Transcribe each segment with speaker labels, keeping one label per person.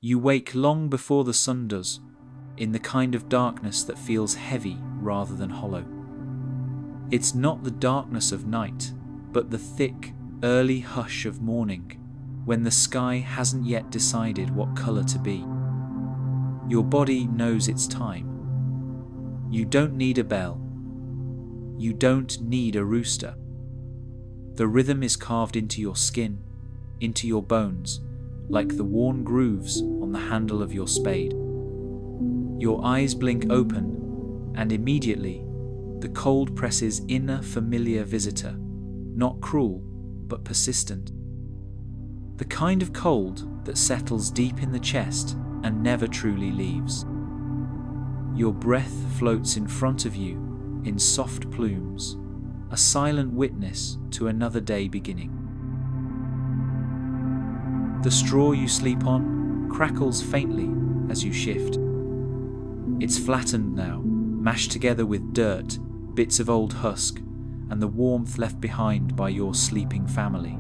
Speaker 1: You wake long before the sun does, in the kind of darkness that feels heavy rather than hollow. It's not the darkness of night, but the thick, early hush of morning, when the sky hasn't yet decided what colour to be. Your body knows its time. You don't need a bell. You don't need a rooster. The rhythm is carved into your skin, into your bones, like the worn grooves on the handle of your spade. Your eyes blink open, and immediately the cold presses in a familiar visitor, not cruel, but persistent. The kind of cold that settles deep in the chest and never truly leaves. Your breath floats in front of you in soft plumes, a silent witness to another day beginning. The straw you sleep on crackles faintly as you shift. It's flattened now, mashed together with dirt, bits of old husk, and the warmth left behind by your sleeping family.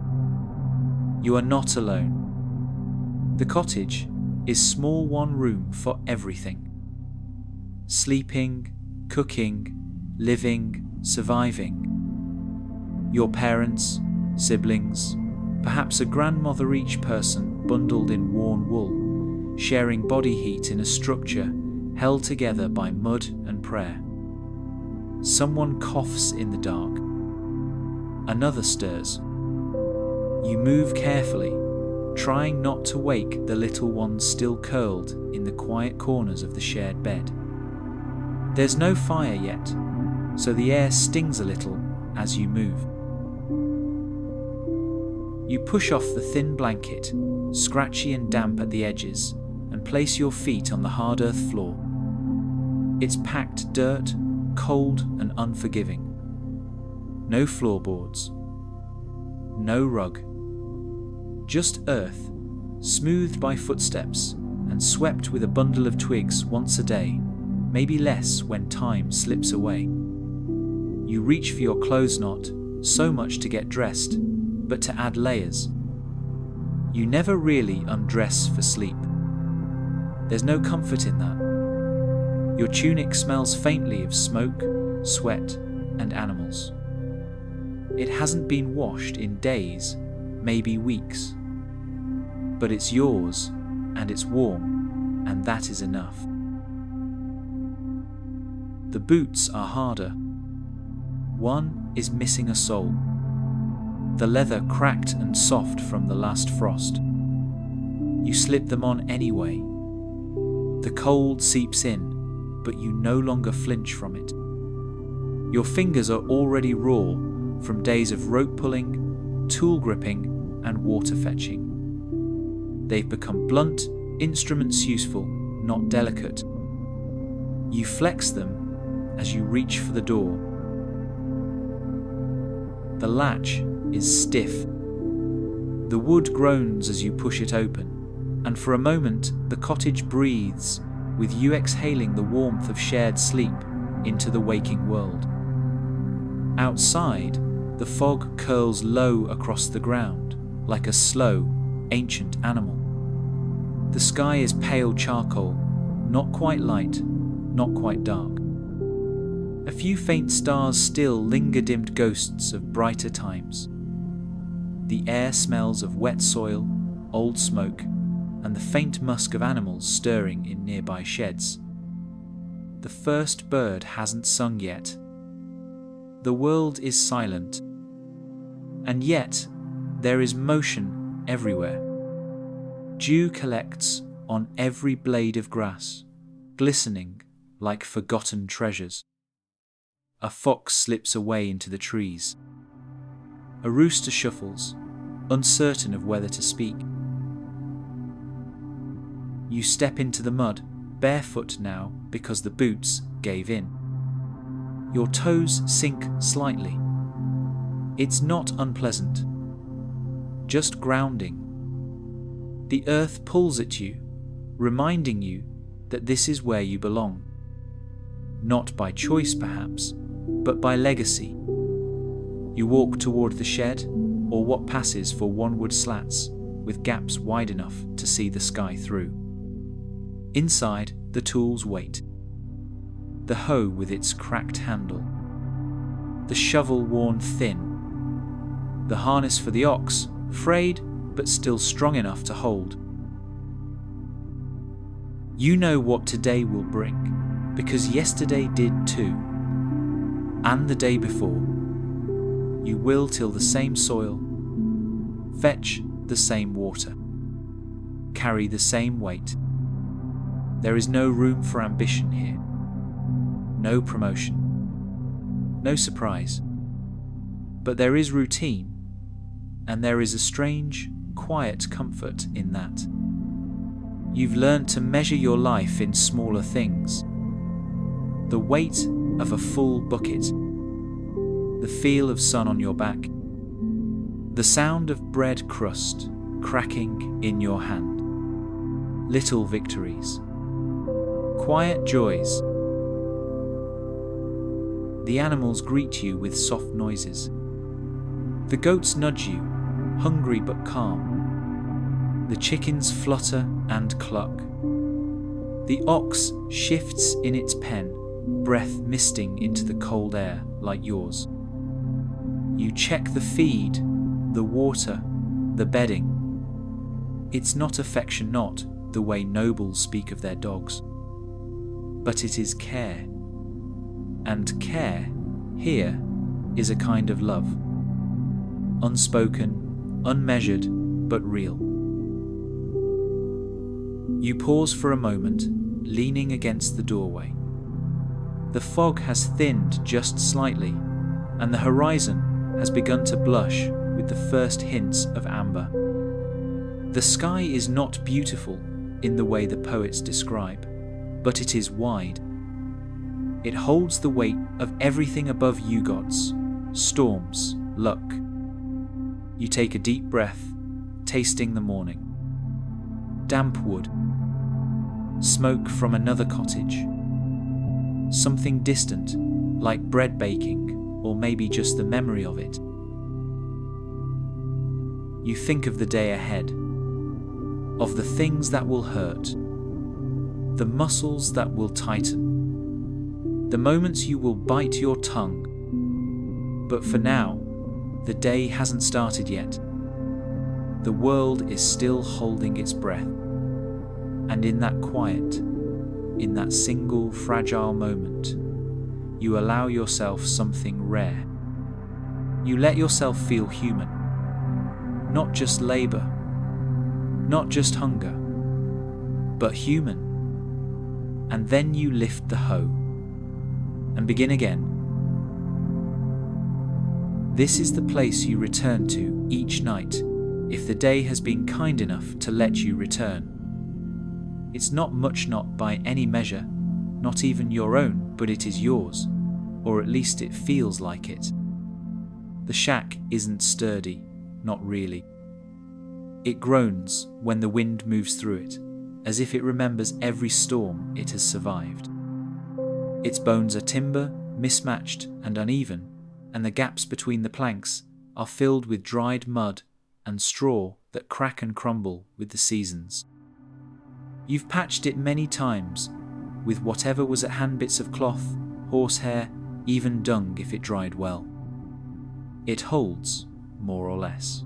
Speaker 1: You are not alone. The cottage is small one room for everything. Sleeping, cooking, living, surviving. Your parents, siblings, perhaps a grandmother each person bundled in worn wool, sharing body heat in a structure held together by mud and prayer. Someone coughs in the dark. Another stirs. You move carefully, trying not to wake the little ones still curled in the quiet corners of the shared bed. There's no fire yet, so the air stings a little as you move. You push off the thin blanket, scratchy and damp at the edges, and place your feet on the hard earth floor. It's packed dirt, cold and unforgiving. No floorboards. No rug. Just earth, smoothed by footsteps and swept with a bundle of twigs once a day, maybe less when time slips away. You reach for your clothes knot, so much to get dressed, but to add layers. You never really undress for sleep. There's no comfort in that. Your tunic smells faintly of smoke, sweat, and animals. It hasn't been washed in days, maybe weeks. But it's yours, and it's warm, and that is enough. The boots are harder. One is missing a sole. The leather cracked and soft from the last frost. You slip them on anyway. The cold seeps in, but you no longer flinch from it. Your fingers are already raw from days of rope pulling, tool gripping, and water fetching. They've become blunt, instruments useful, not delicate. You flex them as you reach for the door. The latch is stiff. The wood groans as you push it open, and for a moment the cottage breathes, with you exhaling the warmth of shared sleep into the waking world. Outside, the fog curls low across the ground, like a slow, ancient animal. The sky is pale charcoal, not quite light, not quite dark. A few faint stars still linger, dimmed ghosts of brighter times. The air smells of wet soil, old smoke, and the faint musk of animals stirring in nearby sheds. The first bird hasn't sung yet. The world is silent. And yet, there is motion everywhere. Dew collects on every blade of grass, glistening like forgotten treasures. A fox slips away into the trees. A rooster shuffles, uncertain of whether to speak. You step into the mud, barefoot now because the boots gave in. Your toes sink slightly. It's not unpleasant, just grounding. The earth pulls at you, reminding you that this is where you belong. Not by choice, perhaps, but by legacy. You walk toward the shed, or what passes for one-wood slats, with gaps wide enough to see the sky through. Inside, the tools wait. The hoe with its cracked handle, the shovel worn thin, the harness for the ox, frayed but still strong enough to hold. You know what today will bring, because yesterday did too, and the day before. You will till the same soil, fetch the same water, carry the same weight. There is no room for ambition here, no promotion, no surprise. But there is routine, and there is a strange, quiet comfort in that. You've learned to measure your life in smaller things. The weight of a full bucket, the feel of sun on your back, the sound of bread crust cracking in your hand. Little victories, quiet joys. The animals greet you with soft noises. The goats nudge you, hungry but calm. The chickens flutter and cluck. The ox shifts in its pen, breath misting into the cold air like yours. You check the feed, the water, the bedding. It's not affection, not the way nobles speak of their dogs, but it is care. And care, here, is a kind of love. Unspoken, unmeasured, but real. You pause for a moment, leaning against the doorway. The fog has thinned just slightly, and the horizon has begun to blush with the first hints of amber. The sky is not beautiful in the way the poets describe, but it is wide. It holds the weight of everything above you gods, storms, luck. You take a deep breath, tasting the morning. Damp wood, smoke from another cottage, something distant, like bread baking, or maybe just the memory of it. You think of the day ahead, of the things that will hurt, the muscles that will tighten, the moments you will bite your tongue. But for now, the day hasn't started yet. The world is still holding its breath. And in that quiet, in that single fragile moment, you allow yourself something rare. You let yourself feel human. Not just labor, not just hunger, but human. And then you lift the hoe and begin again. This is the place you return to each night if the day has been kind enough to let you return. It's not much, not by any measure, not even your own, but it is yours, or at least it feels like it. The shack isn't sturdy, not really. It groans when the wind moves through it, as if it remembers every storm it has survived. Its bones are timber, mismatched and uneven, and the gaps between the planks are filled with dried mud and straw that crack and crumble with the seasons. You've patched it many times, with whatever was at hand, bits of cloth, horsehair, even dung if it dried well. It holds, more or less.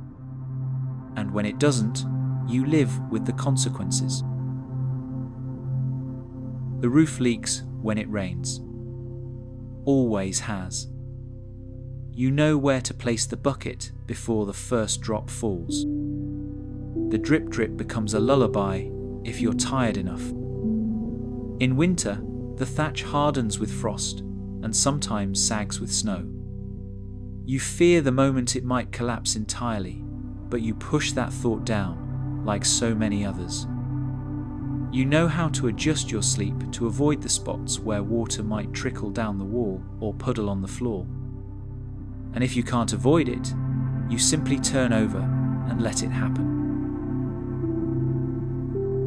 Speaker 1: And when it doesn't, you live with the consequences. The roof leaks when it rains. Always has. You know where to place the bucket before the first drop falls. The drip drip becomes a lullaby if you're tired enough. In winter, the thatch hardens with frost and sometimes sags with snow. You fear the moment it might collapse entirely, but you push that thought down like so many others. You know how to adjust your sleep to avoid the spots where water might trickle down the wall or puddle on the floor. And if you can't avoid it, you simply turn over and let it happen.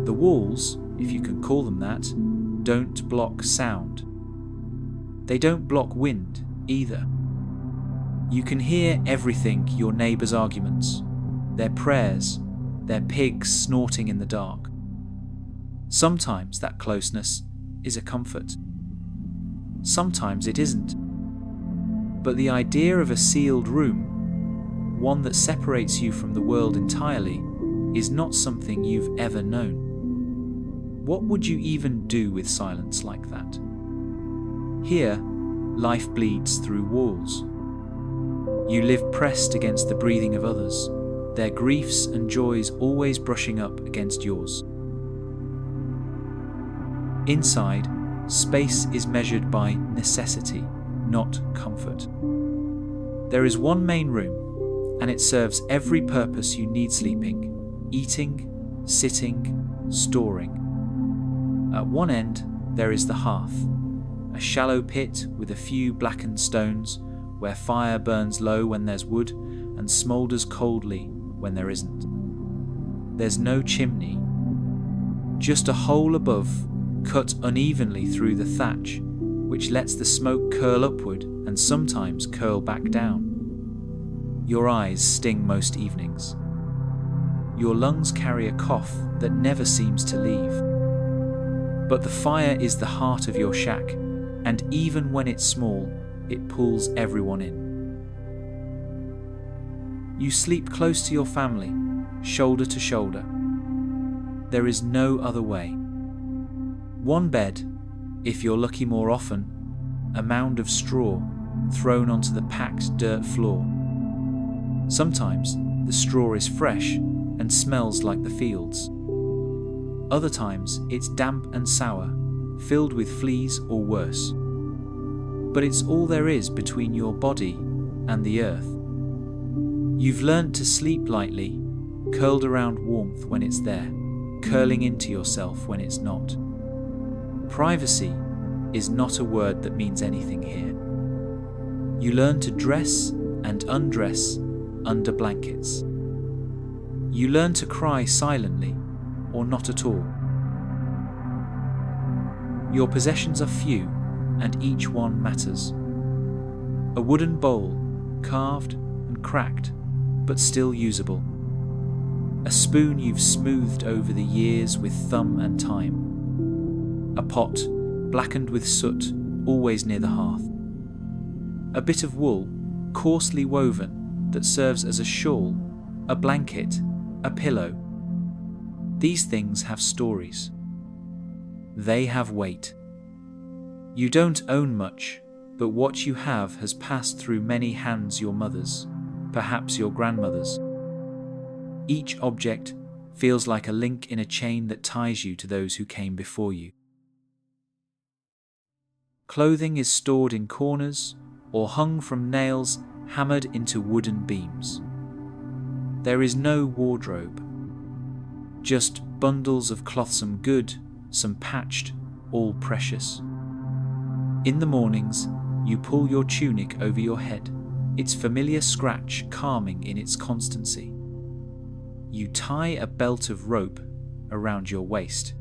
Speaker 1: The walls, if you can call them that, don't block sound. They don't block wind either. You can hear everything: your neighbours' arguments, their prayers, their pigs snorting in the dark. Sometimes that closeness is a comfort. Sometimes it isn't. But the idea of a sealed room, one that separates you from the world entirely, is not something you've ever known. What would you even do with silence like that? Here, life bleeds through walls. You live pressed against the breathing of others, their griefs and joys always brushing up against yours. Inside, space is measured by necessity, not comfort. There is one main room, and it serves every purpose you need sleeping, eating, sitting, storing. At one end, there is the hearth, a shallow pit with a few blackened stones, where fire burns low when there's wood and smoulders coldly when there isn't. There's no chimney, just a hole above, cut unevenly through the thatch, which lets the smoke curl upward and sometimes curl back down. Your eyes sting most evenings. Your lungs carry a cough that never seems to leave. But the fire is the heart of your shack, and even when it's small, it pulls everyone in. You sleep close to your family, shoulder to shoulder. There is no other way. One bed, if you're lucky more often, a mound of straw thrown onto the packed dirt floor. Sometimes the straw is fresh and smells like the fields. Other times it's damp and sour, filled with fleas or worse. But it's all there is between your body and the earth. You've learnt to sleep lightly, curled around warmth when it's there, curling into yourself when it's not. Privacy is not a word that means anything here. You learn to dress and undress under blankets. You learn to cry silently or not at all. Your possessions are few and each one matters. A wooden bowl, carved and cracked, but still usable. A spoon you've smoothed over the years with thumb and time. A pot, blackened with soot, always near the hearth. A bit of wool, coarsely woven, that serves as a shawl, a blanket, a pillow. These things have stories. They have weight. You don't own much, but what you have has passed through many hands, your mother's, perhaps your grandmother's. Each object feels like a link in a chain that ties you to those who came before you. Clothing is stored in corners or hung from nails hammered into wooden beams. There is no wardrobe, just bundles of cloth, some good, some patched, all precious. In the mornings, you pull your tunic over your head, its familiar scratch calming in its constancy. You tie a belt of rope around your waist.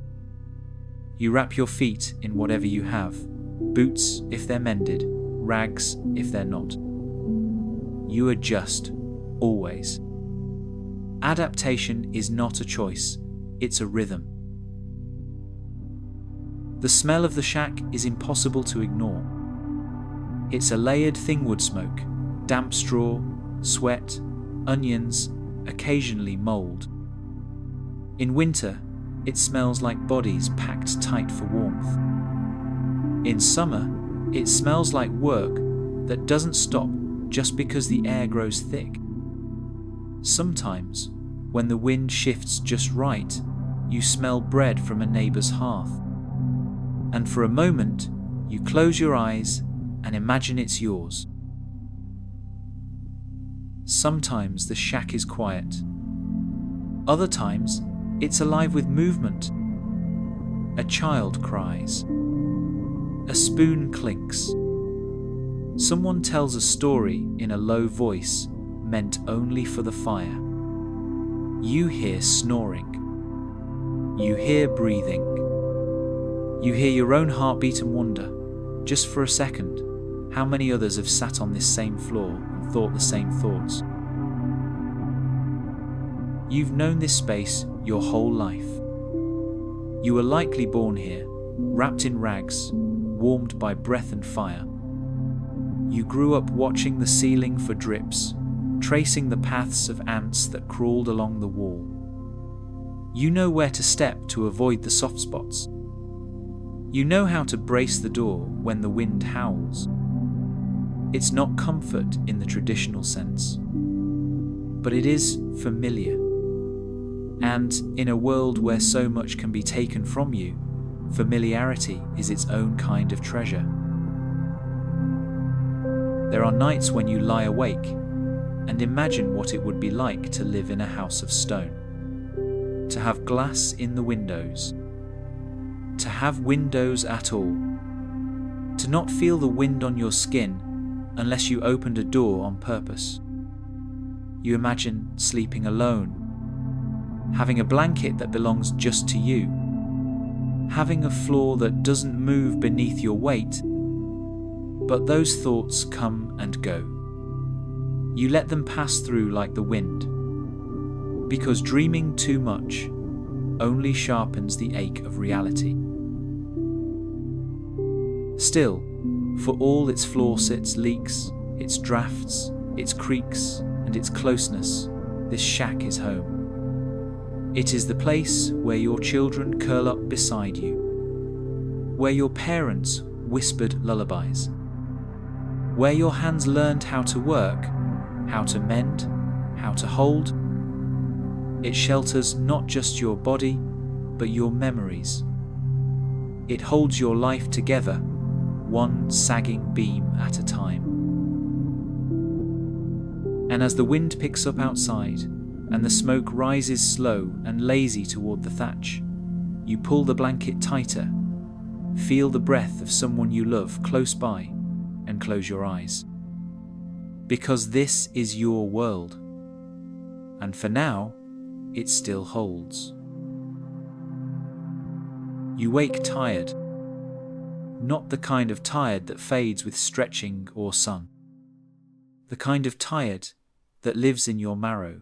Speaker 1: You wrap your feet in whatever you have, boots if they're mended, rags if they're not. You adjust, always. Adaptation is not a choice, it's a rhythm. The smell of the shack is impossible to ignore. It's a layered thingwood smoke, damp straw, sweat, onions, occasionally mould. In winter, it smells like bodies packed tight for warmth. In summer, it smells like work that doesn't stop just because the air grows thick. Sometimes, when the wind shifts just right, you smell bread from a neighbour's hearth. And for a moment, you close your eyes and imagine it's yours. Sometimes the shack is quiet. Other times, it's alive with movement. A child cries. A spoon clinks. Someone tells a story in a low voice meant only for the fire. You hear snoring. You hear breathing. You hear your own heartbeat and wonder, just for a second, how many others have sat on this same floor and thought the same thoughts. You've known this space your whole life. You were likely born here, wrapped in rags, warmed by breath and fire. You grew up watching the ceiling for drips, tracing the paths of ants that crawled along the wall. You know where to step to avoid the soft spots. You know how to brace the door when the wind howls. It's not comfort in the traditional sense, but it is familiar. And in a world where so much can be taken from you, familiarity is its own kind of treasure. There are nights when you lie awake and imagine what it would be like to live in a house of stone, to have glass in the windows, to have windows at all, to not feel the wind on your skin unless you opened a door on purpose. You imagine sleeping alone, having a blanket that belongs just to you, having a floor that doesn't move beneath your weight. But those thoughts come and go. You let them pass through like the wind, because dreaming too much only sharpens the ache of reality. Still, for all its flaw-sits, leaks, its drafts, its creaks, and its closeness, this shack is home. It is the place where your children curl up beside you, where your parents whispered lullabies, where your hands learned how to work, how to mend, how to hold. It shelters not just your body, but your memories. It holds your life together, one sagging beam at a time. And as the wind picks up outside, and the smoke rises slow and lazy toward the thatch, you pull the blanket tighter, feel the breath of someone you love close by, and close your eyes. Because this is your world, and for now, it still holds. You wake tired, not the kind of tired that fades with stretching or sun, the kind of tired that lives in your marrow,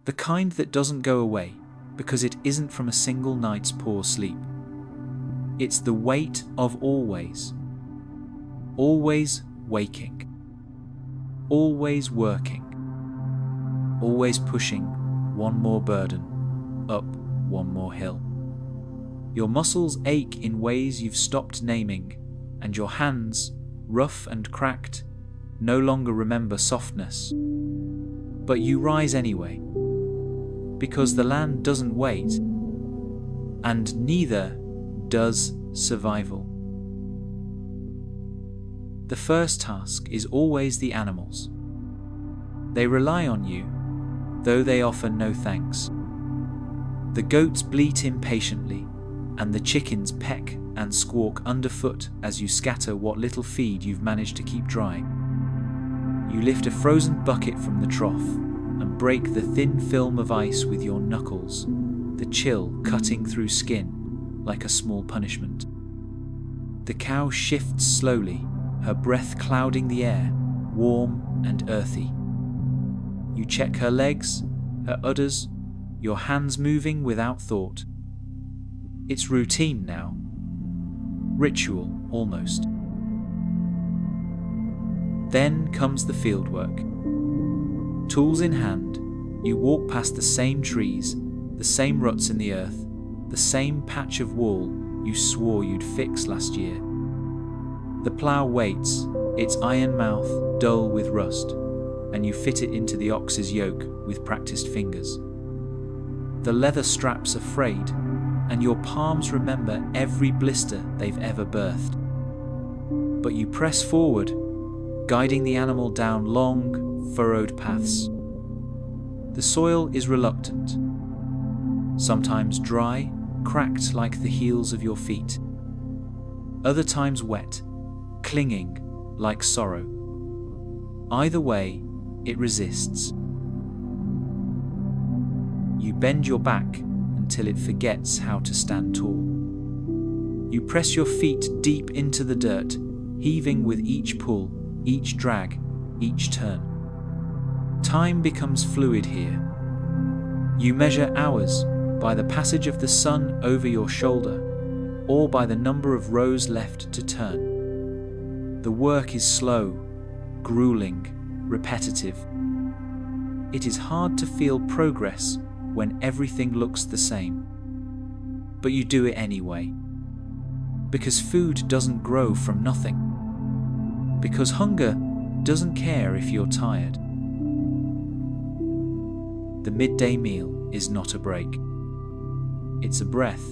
Speaker 1: the kind that doesn't go away because it isn't from a single night's poor sleep. It's the weight of always waking, always working, always pushing one more burden up one more hill. Your muscles ache in ways you've stopped naming, and your hands, rough and cracked, no longer remember softness. But you rise anyway, because the land doesn't wait, and neither does survival. The first task is always the animals. They rely on you, though they offer no thanks. The goats bleat impatiently, and the chickens peck and squawk underfoot as you scatter what little feed you've managed to keep dry. You lift a frozen bucket from the trough and break the thin film of ice with your knuckles, the chill cutting through skin like a small punishment. The cow shifts slowly, her breath clouding the air, warm and earthy. You check her legs, her udders, your hands moving without thought. It's routine now. Ritual, almost. Then comes the fieldwork. Tools in hand, you walk past the same trees, the same ruts in the earth, the same patch of wall you swore you'd fix last year. The plough waits, its iron mouth dull with rust, and you fit it into the ox's yoke with practiced fingers. The leather straps are frayed, and your palms remember every blister they've ever birthed. But you press forward, guiding the animal down long, furrowed paths. The soil is reluctant, sometimes dry, cracked like the heels of your feet, other times wet, clinging like sorrow. Either way, it resists. You bend your back until it forgets how to stand tall. You press your feet deep into the dirt, heaving with each pull, each drag, each turn. Time becomes fluid here. You measure hours, by the passage of the sun over your shoulder, or by the number of rows left to turn. The work is slow, grueling, repetitive. It is hard to feel progress when everything looks the same. But you do it anyway. Because food doesn't grow from nothing. Because hunger doesn't care if you're tired. The midday meal is not a break. It's a breath.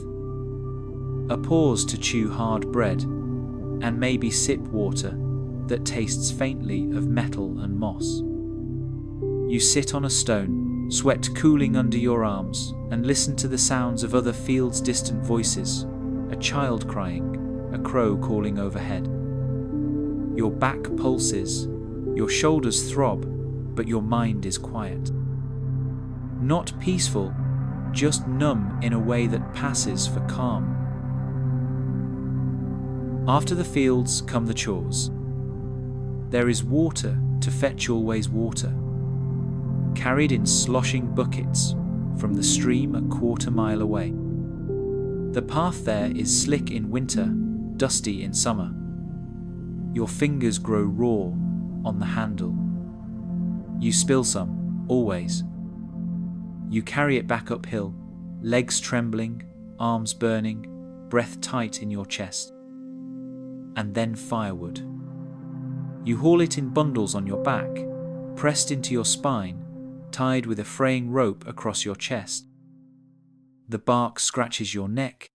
Speaker 1: A pause to chew hard bread and maybe sip water that tastes faintly of metal and moss. You sit on a stone, sweat cooling under your arms, and listen to the sounds of other fields' distant voices, a child crying, a crow calling overhead. Your back pulses, your shoulders throb, but your mind is quiet. Not peaceful, just numb in a way that passes for calm. After the fields come the chores. There is water to fetch always water, carried in sloshing buckets from the stream a quarter-mile away. The path there is slick in winter, dusty in summer. Your fingers grow raw on the handle. You spill some, always. You carry it back uphill, legs trembling, arms burning, breath tight in your chest. And then firewood. You haul it in bundles on your back, pressed into your spine, tied with a fraying rope across your chest. The bark scratches your neck.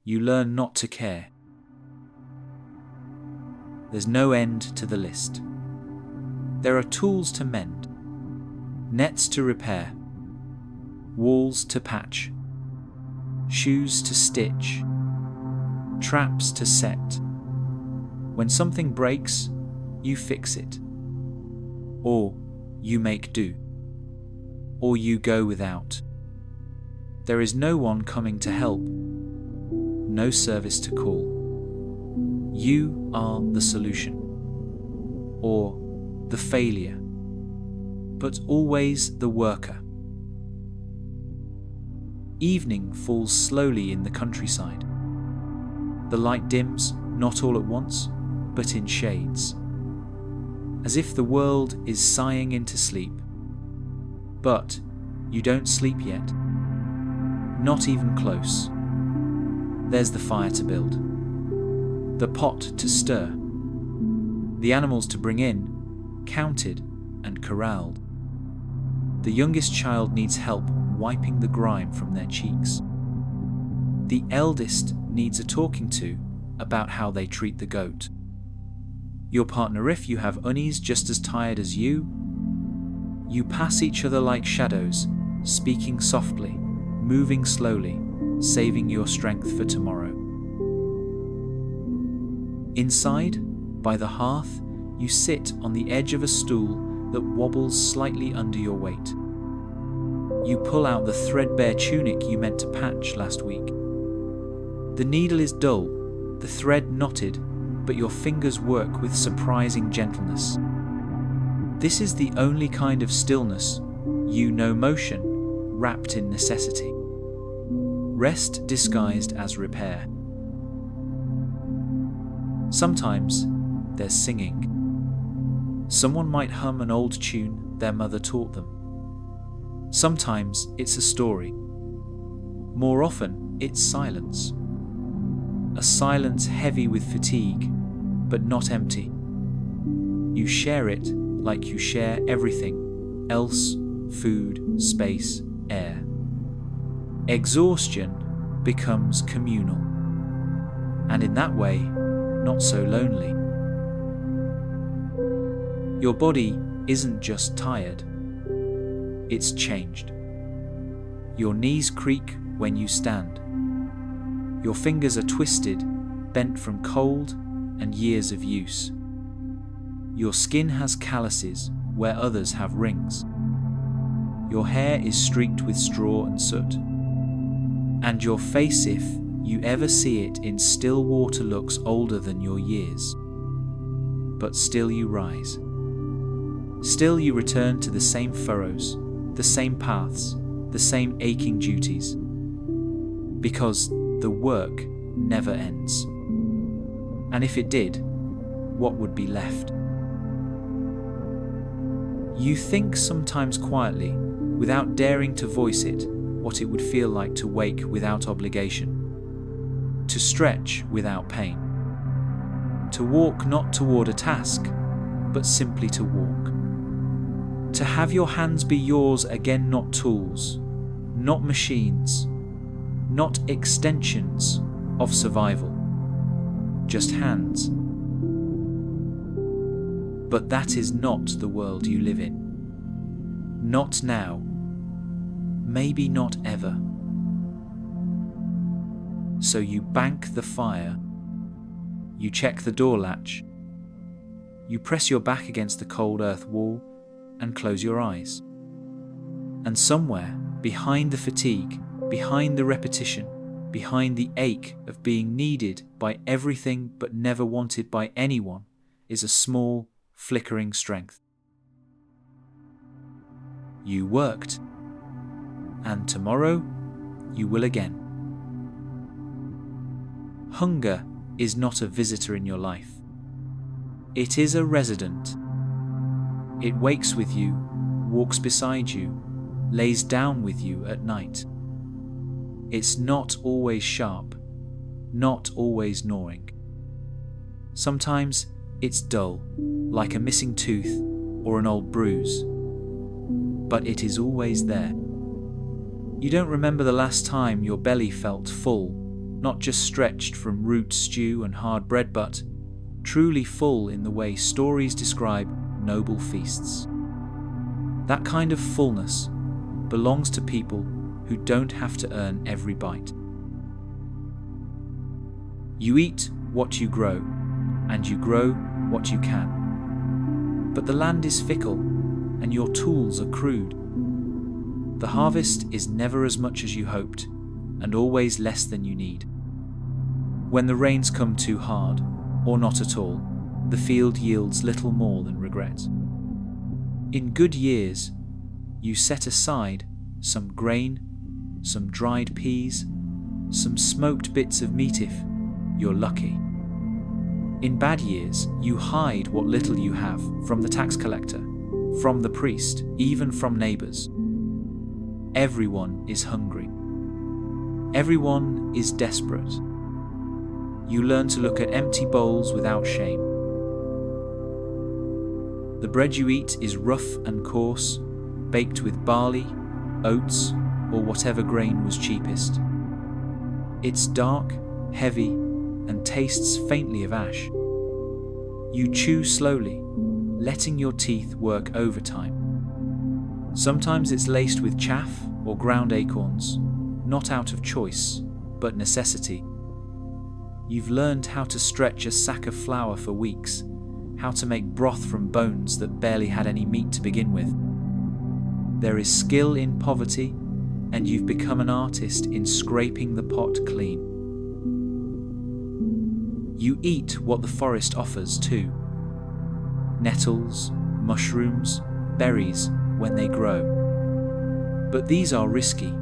Speaker 1: You learn not to care. There's no end to the list. There are tools to mend, nets to repair, walls to patch, shoes to stitch, traps to set. When something breaks, you fix it. Or you make do. Or you go without. There is no one coming to help. No service to call. You are the solution. Or the failure. But always the worker. Evening falls slowly in the countryside. The light dims, not all at once, but in shades, as if the world is sighing into sleep. But you don't sleep yet. Not even close. There's the fire to build, the pot to stir, the animals to bring in, counted and corralled. The youngest child needs help wiping the grime from their cheeks. The eldest needs a talking to about how they treat the goat. Your partner, if you have unease just as tired as you pass each other like shadows, speaking softly, moving slowly, saving your strength for tomorrow. Inside, by the hearth, you sit on the edge of a stool that wobbles slightly under your weight. You pull out the threadbare tunic you meant to patch last week. The needle is dull, the thread knotted, but your fingers work with surprising gentleness. This is the only kind of stillness, you know, motion, wrapped in necessity. Rest disguised as repair. Sometimes there's singing. Someone might hum an old tune their mother taught them. Sometimes it's a story. More often, it's silence. A silence heavy with fatigue, but not empty. You share it like you share everything else: food, space, air. Exhaustion becomes communal, and in that way, not so lonely. Your body isn't just tired, it's changed. Your knees creak when you stand. Your fingers are twisted, bent from cold and years of use. Your skin has calluses where others have rings. Your hair is streaked with straw and soot. And your face, if you ever see it in still water, looks older than your years. But still you rise. Still you return to the same furrows, the same paths, the the same aching duties. Because the work never ends. And if it did, what would be left? You think sometimes quietly, without daring to voice it, what it would feel like to wake without obligation, to stretch without pain, to walk not toward a task, but simply to walk. To have your hands be yours again, not tools, not machines, not extensions of survival, just hands. But that is not the world you live in. Not now. Maybe not ever. So you bank the fire. You check the door latch. You press your back against the cold earth wall and close your eyes. And somewhere, behind the fatigue, behind the repetition, behind the ache of being needed by everything but never wanted by anyone, is a small, flickering strength. You worked, and tomorrow you will again. Hunger is not a visitor in your life. It is a resident. It wakes with you, walks beside you, lays down with you at night. It's not always sharp, not always gnawing. Sometimes it's dull, like a missing tooth or an old bruise. But it is always there. You don't remember the last time your belly felt full, not just stretched from root stew and hard bread, but truly full in the way stories describe noble feasts. That kind of fullness belongs to people who don't have to earn every bite. You eat what you grow, and you grow what you can. But the land is fickle, and your tools are crude. The harvest is never as much as you hoped, and always less than you need. When the rains come too hard, or not at all, the field yields little more than regret. In good years, you set aside some grain, some dried peas, some smoked bits of meat if you're lucky. In bad years, you hide what little you have from the tax collector, from the priest, even from neighbors. Everyone is hungry. Everyone is desperate. You learn to look at empty bowls without shame. The bread you eat is rough and coarse, baked with barley, oats, or whatever grain was cheapest. It's dark, heavy, and tastes faintly of ash. You chew slowly, letting your teeth work overtime. Sometimes it's laced with chaff or ground acorns, not out of choice, but necessity. You've learned how to stretch a sack of flour for weeks, how to make broth from bones that barely had any meat to begin with. There is skill in poverty, and you've become an artist in scraping the pot clean. You eat what the forest offers too. Nettles, mushrooms, berries when they grow. But these are risky.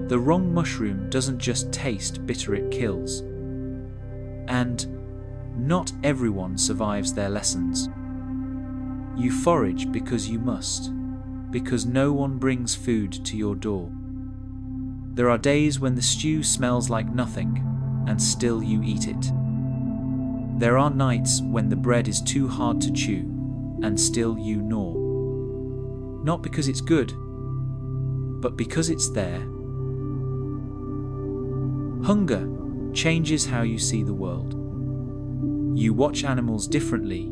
Speaker 1: The wrong mushroom doesn't just taste bitter, it kills. And not everyone survives their lessons. You forage because you must, because no one brings food to your door. There are days when the stew smells like nothing, and still you eat it. There are nights when the bread is too hard to chew, and still you gnaw. Not because it's good, but because it's there. Hunger changes how you see the world. You watch animals differently,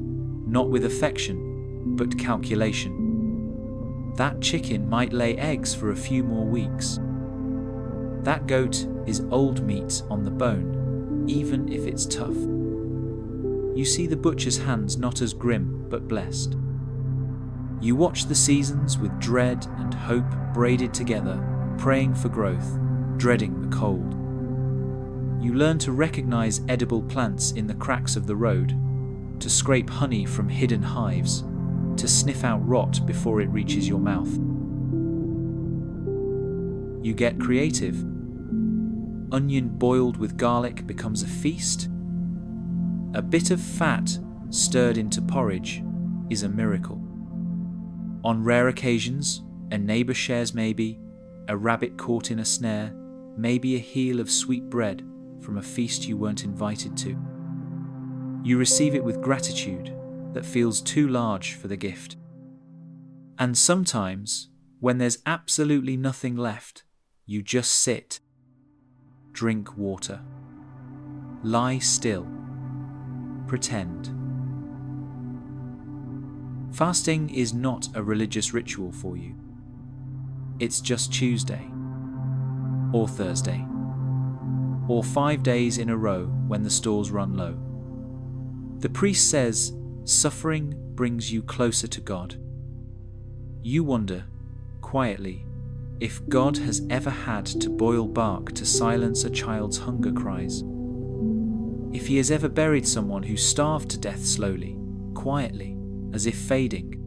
Speaker 1: not with affection, but calculation. That chicken might lay eggs for a few more weeks. That goat is old meat on the bone, even if it's tough. You see the butcher's hands not as grim, but blessed. You watch the seasons with dread and hope braided together, praying for growth, dreading the cold. You learn to recognize edible plants in the cracks of the road, to scrape honey from hidden hives, to sniff out rot before it reaches your mouth. You get creative. Onion boiled with garlic becomes a feast. A bit of fat stirred into porridge is a miracle. On rare occasions, a neighbour shares maybe a rabbit caught in a snare, maybe a heel of sweet bread from a feast you weren't invited to. You receive it with gratitude that feels too large for the gift. And sometimes, when there's absolutely nothing left, you just sit, drink water, lie still, pretend. Fasting is not a religious ritual for you. It's just Tuesday, or Thursday, or 5 days in a row when the stores run low. The priest says suffering brings you closer to God. You wonder, quietly, if God has ever had to boil bark to silence a child's hunger cries. If he has ever buried someone who starved to death slowly, quietly, as if fading.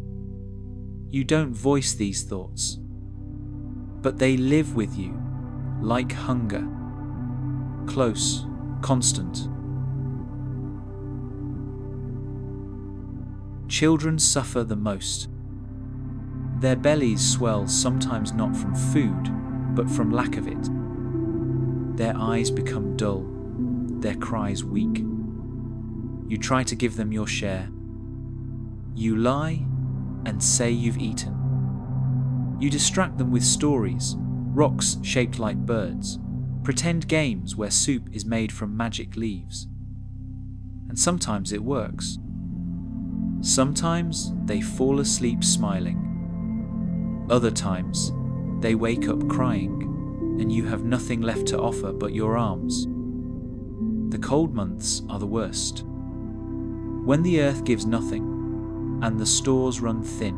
Speaker 1: You don't voice these thoughts, but they live with you, like hunger, close, constant. Children suffer the most. Their bellies swell sometimes not from food, but from lack of it. Their eyes become dull, their cries weak. You try to give them your share. You lie and say you've eaten. You distract them with stories, rocks shaped like birds, pretend games where soup is made from magic leaves. And sometimes it works. Sometimes they fall asleep smiling. Other times, they wake up crying, and you have nothing left to offer but your arms. The cold months are the worst. When the earth gives nothing, and the stores run thin,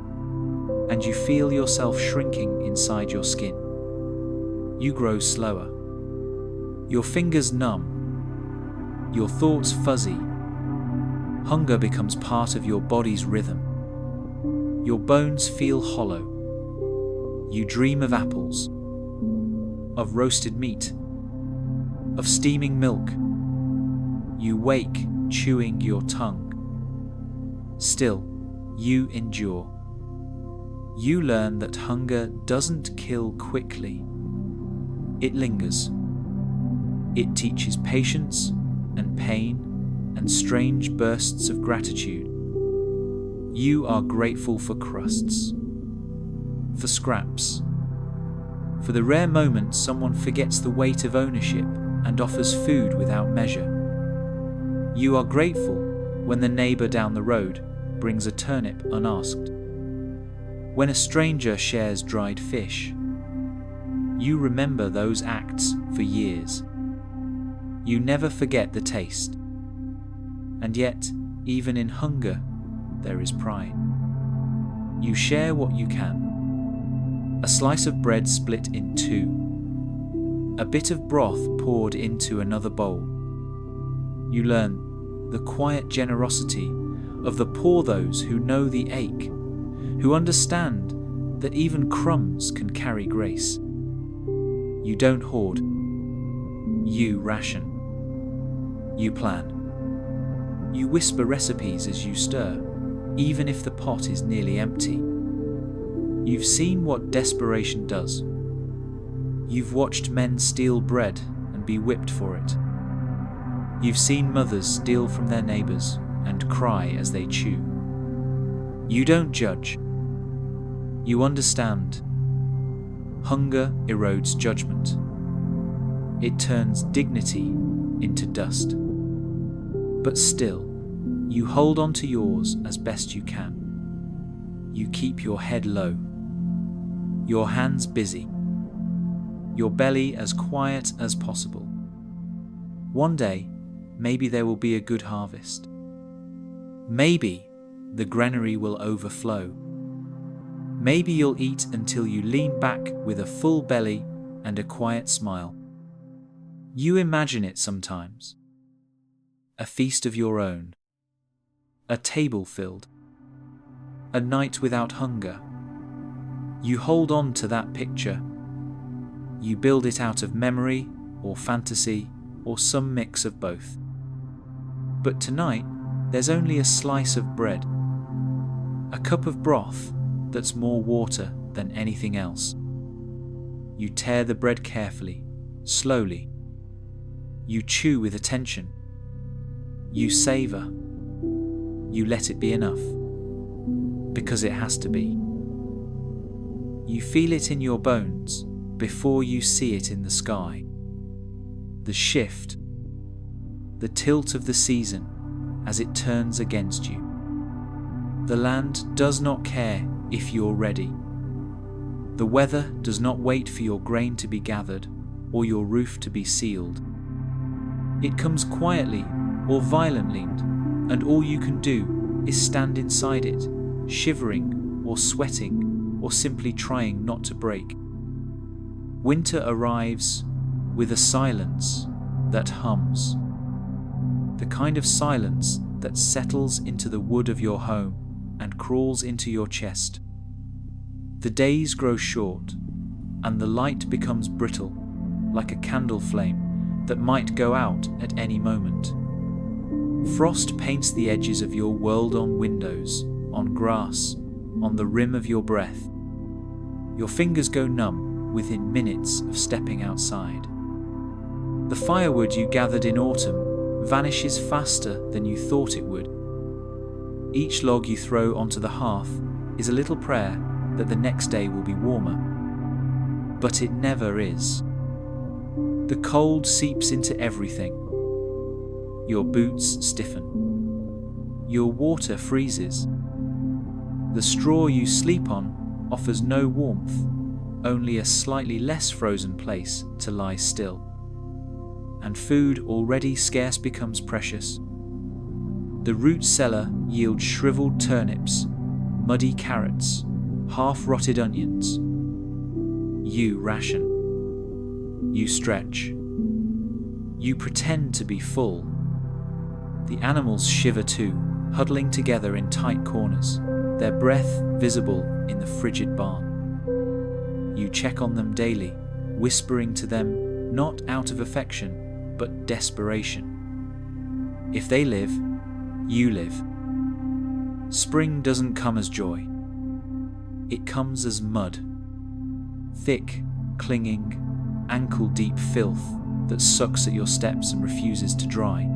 Speaker 1: and you feel yourself shrinking inside your skin. You grow slower. Your fingers numb. Your thoughts fuzzy. Hunger becomes part of your body's rhythm. Your bones feel hollow. You dream of apples, of roasted meat, of steaming milk. You wake chewing your tongue. Still, you endure. You learn that hunger doesn't kill quickly. It lingers. It teaches patience and pain and strange bursts of gratitude. You are grateful for crusts, for scraps, for the rare moment someone forgets the weight of ownership and offers food without measure. You are grateful when the neighbour down the road brings a turnip unasked. When a stranger shares dried fish, you remember those acts for years. You never forget the taste. And yet, even in hunger, there is pride. You share what you can. A slice of bread split in two. A bit of broth poured into another bowl. You learn the quiet generosity of the poor, those who know the ache, who understand that even crumbs can carry grace. You don't hoard. You ration. You plan. You whisper recipes as you stir, even if the pot is nearly empty. You've seen what desperation does. You've watched men steal bread and be whipped for it. You've seen mothers steal from their neighbours and cry as they chew. You don't judge. You understand. Hunger erodes judgment. It turns dignity into dust. But still, you hold on to yours as best you can. You keep your head low, your hands busy, your belly as quiet as possible. One day, maybe there will be a good harvest. Maybe the granary will overflow. Maybe you'll eat until you lean back with a full belly and a quiet smile. You imagine it sometimes. A feast of your own. A table filled. A night without hunger. You hold on to that picture. You build it out of memory or fantasy or some mix of both. But tonight, there's only a slice of bread, a cup of broth that's more water than anything else. You tear the bread carefully, slowly. You chew with attention. You savor. You let it be enough, because it has to be. You feel it in your bones before you see it in the sky. The shift, the tilt of the season as it turns against you. The land does not care if you're ready. The weather does not wait for your grain to be gathered or your roof to be sealed. It comes quietly or violently, and all you can do is stand inside it, shivering or sweating or simply trying not to break. Winter arrives with a silence that hums. The kind of silence that settles into the wood of your home and crawls into your chest. The days grow short, and the light becomes brittle, like a candle flame that might go out at any moment. Frost paints the edges of your world on windows, on grass, on the rim of your breath. Your fingers go numb within minutes of stepping outside. The firewood you gathered in autumn vanishes faster than you thought it would. Each log you throw onto the hearth is a little prayer that the next day will be warmer. But it never is. The cold seeps into everything. Your boots stiffen. Your water freezes. The straw you sleep on offers no warmth, only a slightly less frozen place to lie still. And food already scarce becomes precious. The root cellar yields shriveled turnips, muddy carrots, half-rotted onions. You ration. You stretch. You pretend to be full. The animals shiver too, huddling together in tight corners, their breath visible in the frigid barn. You check on them daily, whispering to them not out of affection, but desperation. If they live, you live. Spring doesn't come as joy. It comes as mud. Thick, clinging, ankle-deep filth that sucks at your steps and refuses to dry.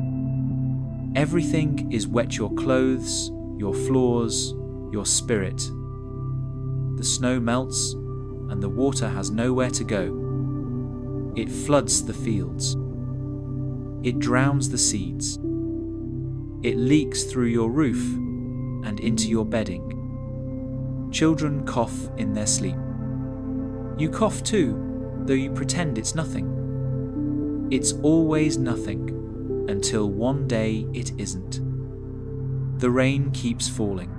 Speaker 1: Everything is wet: your clothes, your floors, your spirit. The snow melts and the water has nowhere to go. It floods the fields. It drowns the seeds. It leaks through your roof and into your bedding. Children cough in their sleep. You cough too, though you pretend it's nothing. It's always nothing, until one day it isn't. The rain keeps falling.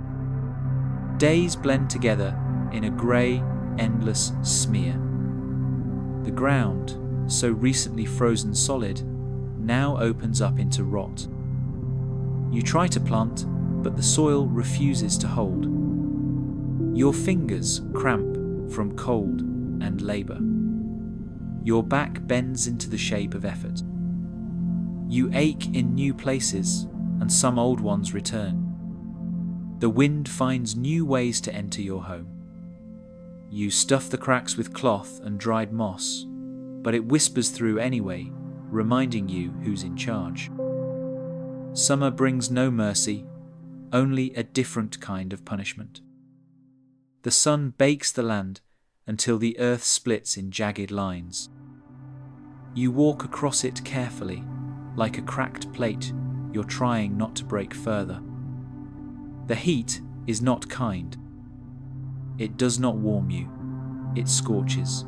Speaker 1: Days blend together in a grey, endless smear. The ground, so recently frozen solid, now opens up into rot. You try to plant, but the soil refuses to hold. Your fingers cramp from cold and labour. Your back bends into the shape of effort. You ache in new places, and some old ones return. The wind finds new ways to enter your home. You stuff the cracks with cloth and dried moss, but it whispers through anyway, reminding you who's in charge. Summer brings no mercy, only a different kind of punishment. The sun bakes the land until the earth splits in jagged lines. You walk across it carefully, like a cracked plate you're trying not to break further. The heat is not kind. It does not warm you, it scorches.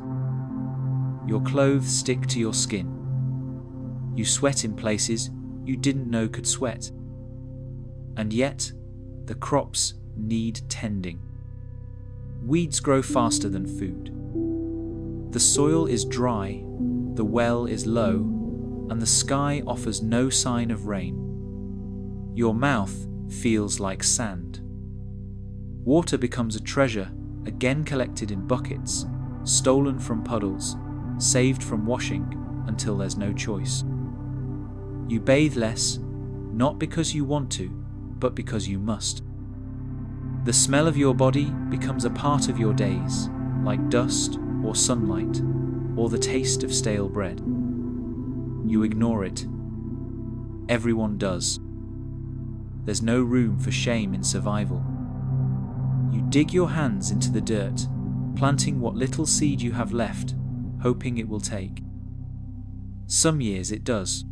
Speaker 1: Your clothes stick to your skin. You sweat in places you didn't know could sweat. And yet, the crops need tending. Weeds grow faster than food. The soil is dry, the well is low, and the sky offers no sign of rain. Your mouth feels like sand. Water becomes a treasure, again collected in buckets, stolen from puddles, saved from washing until there's no choice. You bathe less, not because you want to, but because you must. The smell of your body becomes a part of your days, like dust or sunlight, or the taste of stale bread. You ignore it. Everyone does. There's no room for shame in survival. You dig your hands into the dirt, planting what little seed you have left, hoping it will take. Some years it does.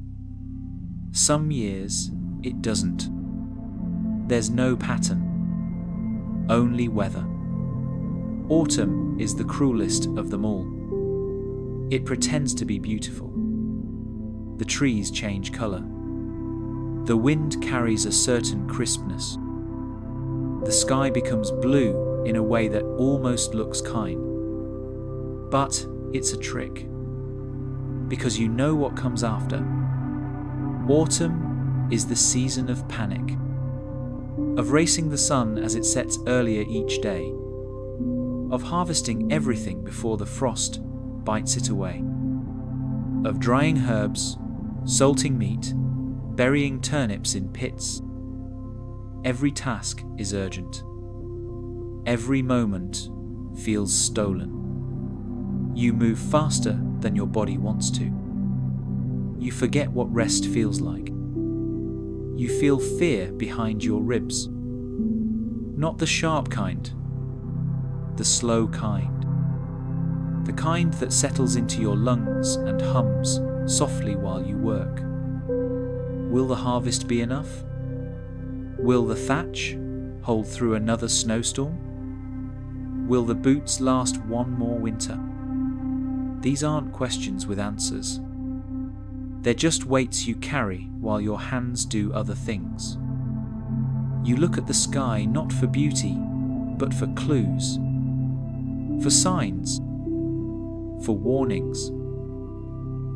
Speaker 1: Some years it doesn't. There's no pattern, only weather. Autumn is the cruelest of them all. It pretends to be beautiful. The trees change colour. The wind carries a certain crispness. The sky becomes blue in a way that almost looks kind. But it's a trick, because you know what comes after. Autumn is the season of panic, of racing the sun as it sets earlier each day, of harvesting everything before the frost bites it away, of drying herbs, salting meat, burying turnips in pits. Every task is urgent. Every moment feels stolen. You move faster than your body wants to. You forget what rest feels like. You feel fear behind your ribs. Not the sharp kind, the slow kind. The kind that settles into your lungs and hums softly while you work. Will the harvest be enough? Will the thatch hold through another snowstorm? Will the boots last one more winter? These aren't questions with answers. They're just weights you carry while your hands do other things. You look at the sky not for beauty, but for clues, for signs, for warnings.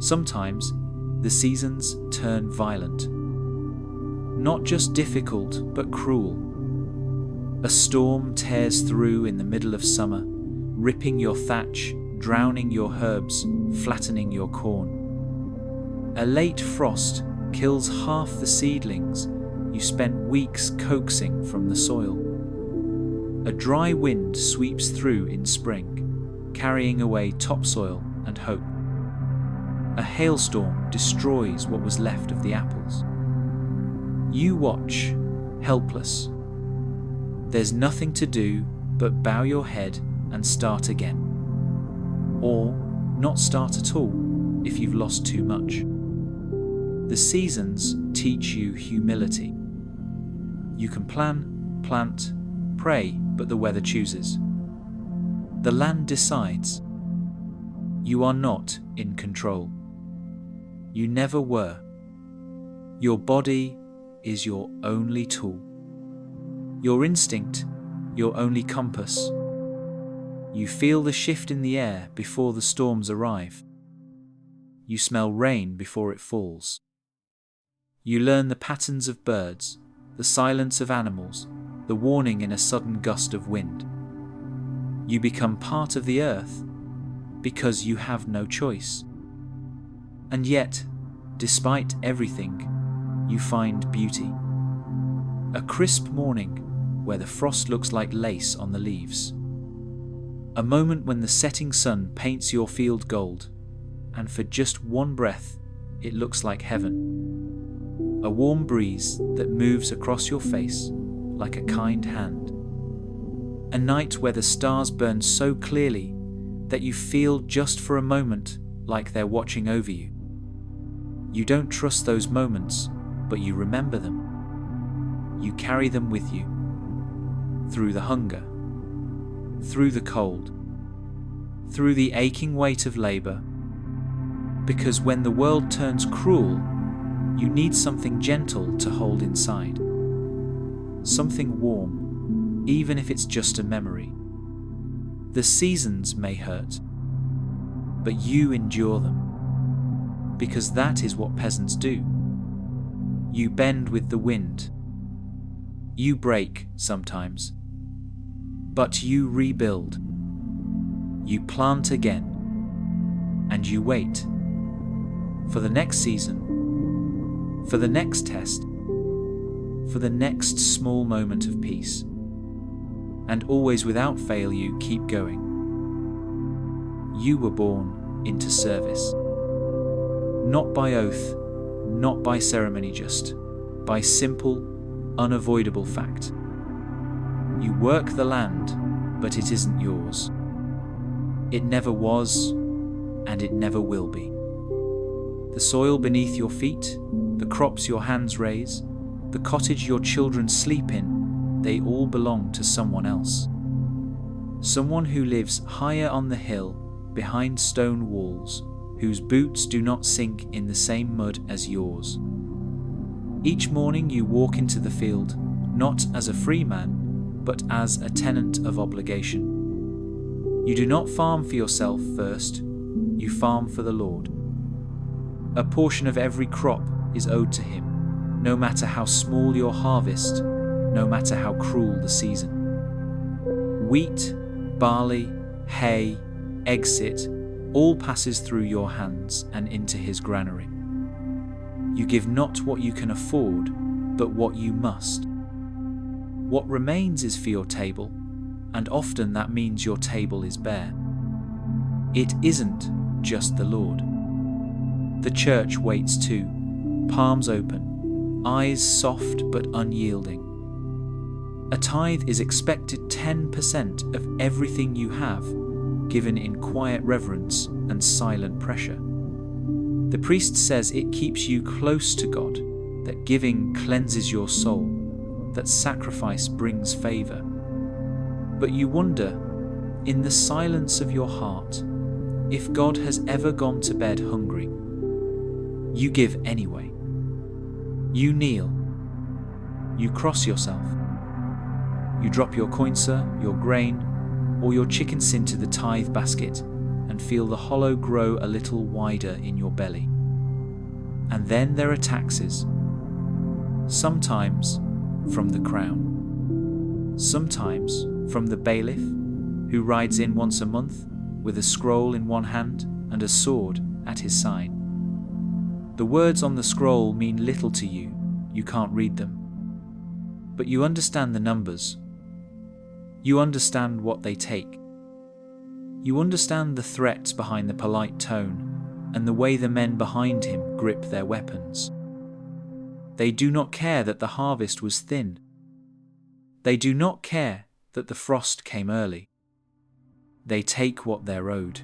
Speaker 1: Sometimes the seasons turn violent. Not just difficult, but cruel. A storm tears through in the middle of summer, ripping your thatch, drowning your herbs, flattening your corn. A late frost kills half the seedlings you spent weeks coaxing from the soil. A dry wind sweeps through in spring, carrying away topsoil and hope. A hailstorm destroys what was left of the apples. You watch, helpless. There's nothing to do but bow your head and start again. Or not start at all if you've lost too much. The seasons teach you humility. You can plan, plant, pray, but the weather chooses. The land decides. You are not in control. You never were. Your body is your only tool. Your instinct, your only compass. You feel the shift in the air before the storms arrive. You smell rain before it falls. You learn the patterns of birds, the silence of animals, the warning in a sudden gust of wind. You become part of the earth because you have no choice. And yet, despite everything, you find beauty. A crisp morning where the frost looks like lace on the leaves. A moment when the setting sun paints your field gold, and for just one breath, it looks like heaven. A warm breeze that moves across your face like a kind hand. A night where the stars burn so clearly that you feel just for a moment like they're watching over you. You don't trust those moments, but you remember them. You carry them with you. Through the hunger, through the cold, through the aching weight of labour. Because when the world turns cruel, you need something gentle to hold inside. Something warm, even if it's just a memory. The seasons may hurt, but you endure them. Because that is what peasants do. You bend with the wind. You break sometimes. But you rebuild. You plant again. And you wait for the next season, for the next test, for the next small moment of peace. And always without fail you keep going. You were born into service. Not by oath, not by ceremony, just by simple, unavoidable fact. You work the land, but it isn't yours. It never was, and it never will be. The soil beneath your feet, the crops your hands raise, the cottage your children sleep in, they all belong to someone else. Someone who lives higher on the hill, behind stone walls, whose boots do not sink in the same mud as yours. Each morning you walk into the field, not as a free man, but as a tenant of obligation. You do not farm for yourself first, you farm for the Lord. A portion of every crop is owed to him, no matter how small your harvest, no matter how cruel the season. Wheat, barley, hay, exit, all passes through your hands and into his granary. You give not what you can afford, but what you must. What remains is for your table, and often that means your table is bare. It isn't just the Lord. The church waits too, palms open, eyes soft but unyielding. A tithe is expected 10% of everything you have, given in quiet reverence and silent pressure. The priest says it keeps you close to God, that giving cleanses your soul, that sacrifice brings favor. But you wonder, in the silence of your heart, if God has ever gone to bed hungry. You give anyway. You kneel. You cross yourself. You drop your coinser, your grain, or your chickens into the tithe basket and feel the hollow grow a little wider in your belly. And then there are taxes. Sometimes from the crown. Sometimes from the bailiff, who rides in once a month with a scroll in one hand and a sword at his side. The words on the scroll mean little to you, you can't read them. But you understand the numbers. You understand what they take. You understand the threats behind the polite tone and the way the men behind him grip their weapons. They do not care that the harvest was thin. They do not care that the frost came early. They take what they're owed.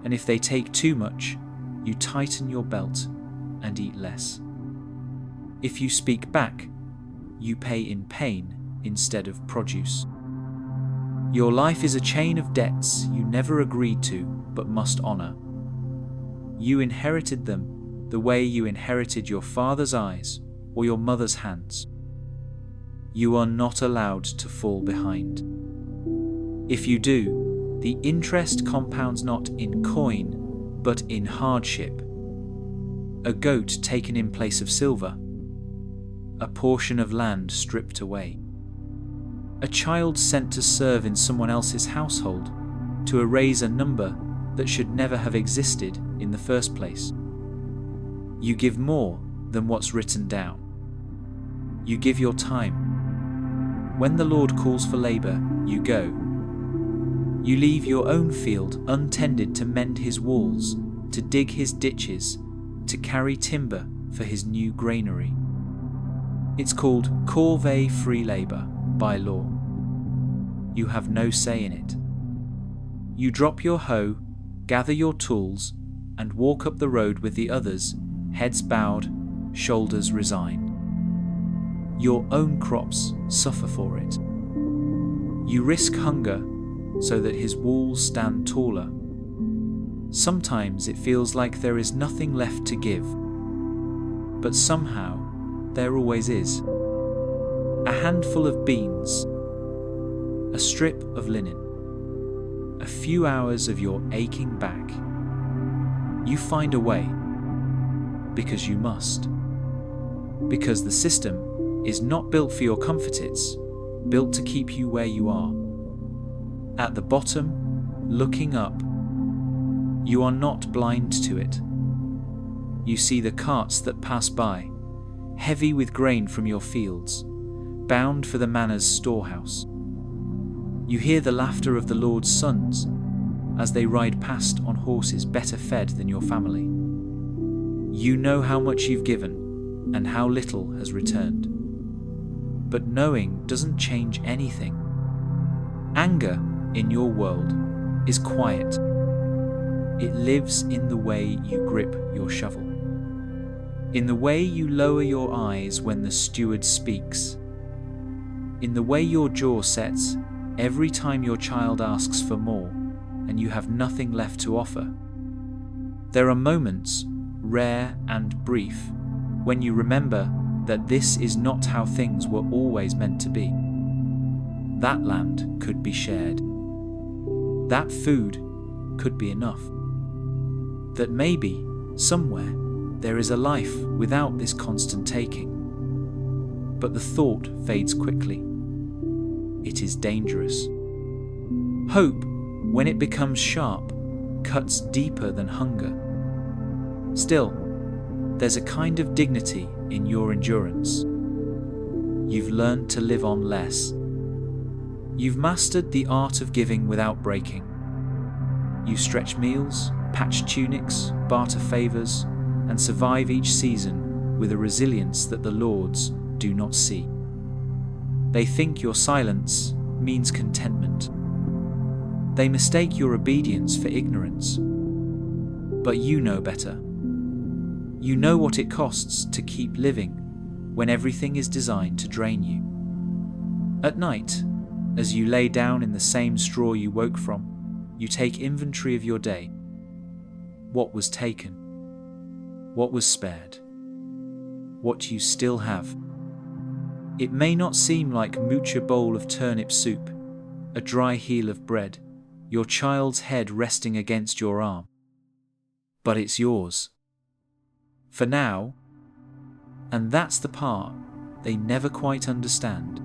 Speaker 1: And if they take too much, you tighten your belt and eat less. If you speak back, you pay in pain instead of produce. Your life is a chain of debts you never agreed to but must honor. You inherited them the way you inherited your father's eyes or your mother's hands. You are not allowed to fall behind. If you do, the interest compounds not in coin, but in hardship. A goat taken in place of silver. A portion of land stripped away. A child sent to serve in someone else's household, to erase a number that should never have existed in the first place. You give more than what's written down. You give your time. When the Lord calls for labor, you go. You leave your own field untended to mend his walls, to dig his ditches, to carry timber for his new granary. It's called corvée free labor by law. You have no say in it. You drop your hoe, gather your tools, and walk up the road with the others, heads bowed, shoulders resigned. Your own crops suffer for it. You risk hunger so that his walls stand taller. Sometimes it feels like there is nothing left to give, but somehow there always is. A handful of beans, a strip of linen, a few hours of your aching back. You find a way, because you must. Because the system is not built for your comfort, it's built to keep you where you are. At the bottom, looking up, You are not blind to it. You see the carts that pass by, heavy with grain from your fields, bound for the manor's storehouse. You hear the laughter of the Lord's sons as they ride past on horses better fed than your family. You know how much you've given and how little has returned. But knowing doesn't change anything. Anger in your world is quiet. It lives in the way you grip your shovel, in the way you lower your eyes when the steward speaks, in the way your jaw sets every time your child asks for more and you have nothing left to offer. There are moments, rare and brief, when you remember that this is not how things were always meant to be. That land could be shared. That food could be enough. That maybe, somewhere, there is a life without this constant taking. But the thought fades quickly. It is dangerous. Hope, when it becomes sharp, cuts deeper than hunger. Still, there's a kind of dignity in your endurance. You've learned to live on less. You've mastered the art of giving without breaking. You stretch meals, patch tunics, barter favors, and survive each season with a resilience that the Lords do not see. They think your silence means contentment. They mistake your obedience for ignorance. But you know better. You know what it costs to keep living when everything is designed to drain you. At night, as you lay down in the same straw you woke from, you take inventory of your day. What was taken? What was spared? What you still have? It may not seem like mooch a bowl of turnip soup, a dry heel of bread, your child's head resting against your arm. But it's yours. For now, and that's the part they never quite understand,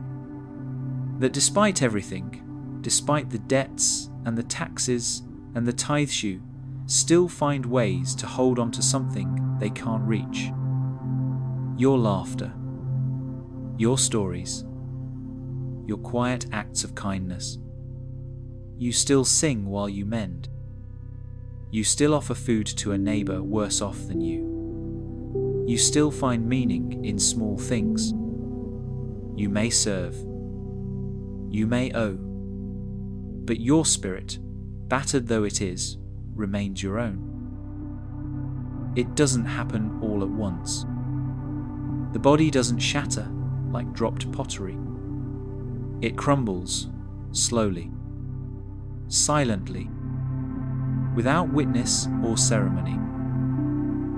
Speaker 1: that despite everything, despite the debts and the taxes and the tithes, you still find ways to hold on to something they can't reach. Your laughter, your stories, your quiet acts of kindness. You still sing while you mend. You still offer food to a neighbor worse off than you. You still find meaning in small things. You may serve. You may owe. But your spirit, battered though it is, remains your own. It doesn't happen all at once. The body doesn't shatter like dropped pottery. It crumbles slowly, silently, without witness or ceremony.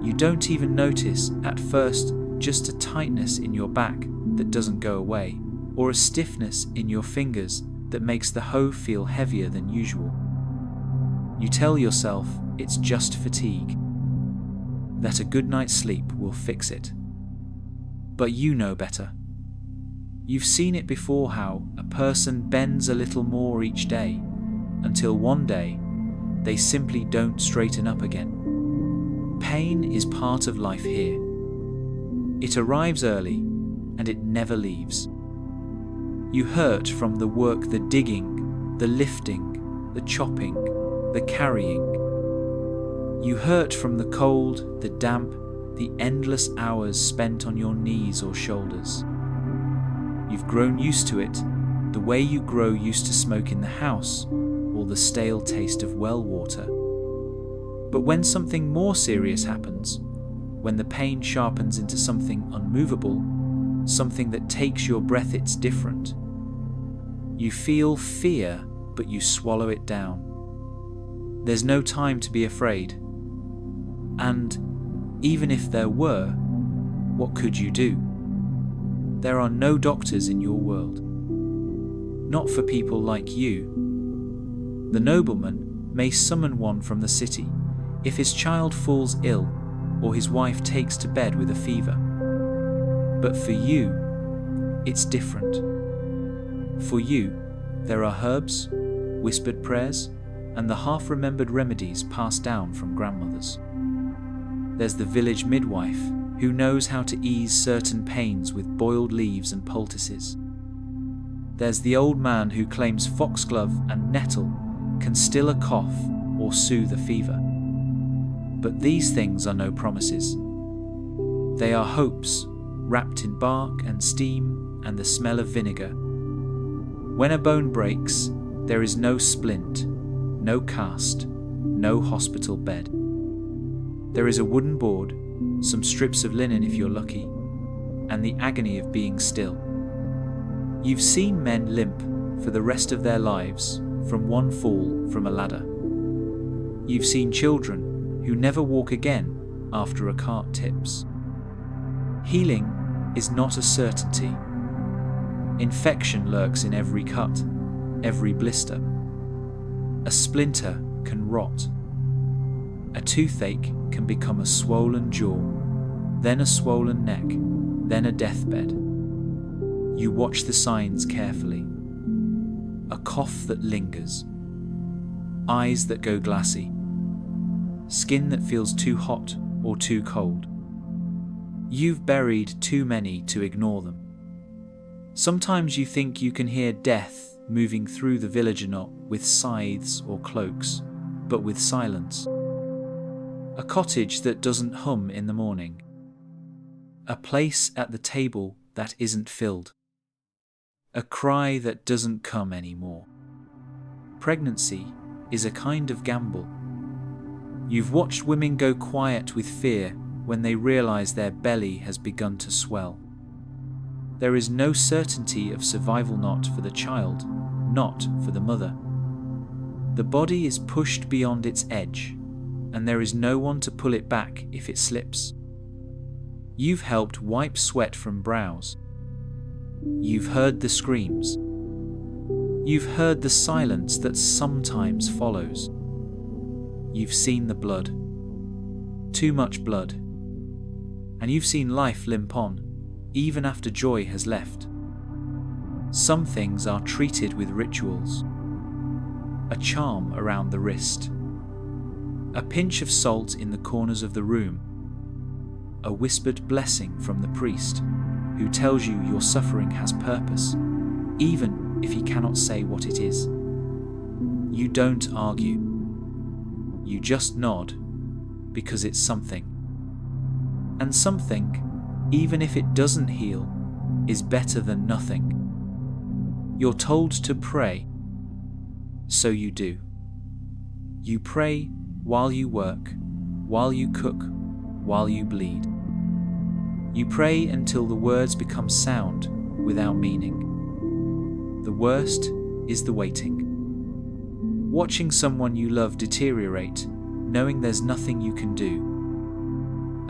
Speaker 1: You don't even notice at first just a tightness in your back that doesn't go away, or a stiffness in your fingers that makes the hoe feel heavier than usual. You tell yourself it's just fatigue, that a good night's sleep will fix it. But you know better. You've seen it before, how a person bends a little more each day, until one day they simply don't straighten up again. Pain is part of life here. It arrives early and it never leaves. You hurt from the work, the digging, the lifting, the chopping, the carrying. You hurt from the cold, the damp, the endless hours spent on your knees or shoulders. You've grown used to it, the way you grow used to smoke in the house or the stale taste of well water. But when something more serious happens, when the pain sharpens into something unmovable, something that takes your breath, it's different. You feel fear, but you swallow it down. There's no time to be afraid. And even if there were, what could you do? There are no doctors in your world. Not for people like you. The nobleman may summon one from the city if his child falls ill or his wife takes to bed with a fever. But for you, it's different. For you, there are herbs, whispered prayers, and the half-remembered remedies passed down from grandmothers. There's the village midwife who knows how to ease certain pains with boiled leaves and poultices. There's the old man who claims foxglove and nettle can still a cough or soothe a fever. But these things are no promises. They are hopes wrapped in bark and steam and the smell of vinegar. When a bone breaks, there is no splint, no cast, no hospital bed. There is a wooden board, some strips of linen if you're lucky, and the agony of being still. You've seen men limp for the rest of their lives from one fall from a ladder. You've seen children who never walk again after a cart tips. Healing is not a certainty. Infection lurks in every cut, every blister. A splinter can rot. A toothache can become a swollen jaw, then a swollen neck, then a deathbed. You watch the signs carefully. A cough that lingers. Eyes that go glassy. Skin that feels too hot or too cold. You've buried too many to ignore them. Sometimes you think you can hear death moving through the village, not with scythes or cloaks, but with silence. A cottage that doesn't hum in the morning. A place at the table that isn't filled. A cry that doesn't come anymore. Pregnancy is a kind of gamble. You've watched women go quiet with fear when they realize their belly has begun to swell. There is no certainty of survival, not for the child, not for the mother. The body is pushed beyond its edge, and there is no one to pull it back if it slips. You've helped wipe sweat from brows. You've heard the screams. You've heard the silence that sometimes follows. You've seen the blood. Too much blood. And you've seen life limp on, even after joy has left. Some things are treated with rituals. A charm around the wrist. A pinch of salt in the corners of the room. A whispered blessing from the priest who tells you your suffering has purpose, even if he cannot say what it is. You don't argue. You just nod because it's something. And something, even if it doesn't heal, is better than nothing. You're told to pray, so you do. You pray while you work, while you cook, while you bleed. You pray until the words become sound without meaning. The worst is the waiting. Watching someone you love deteriorate, knowing there's nothing you can do.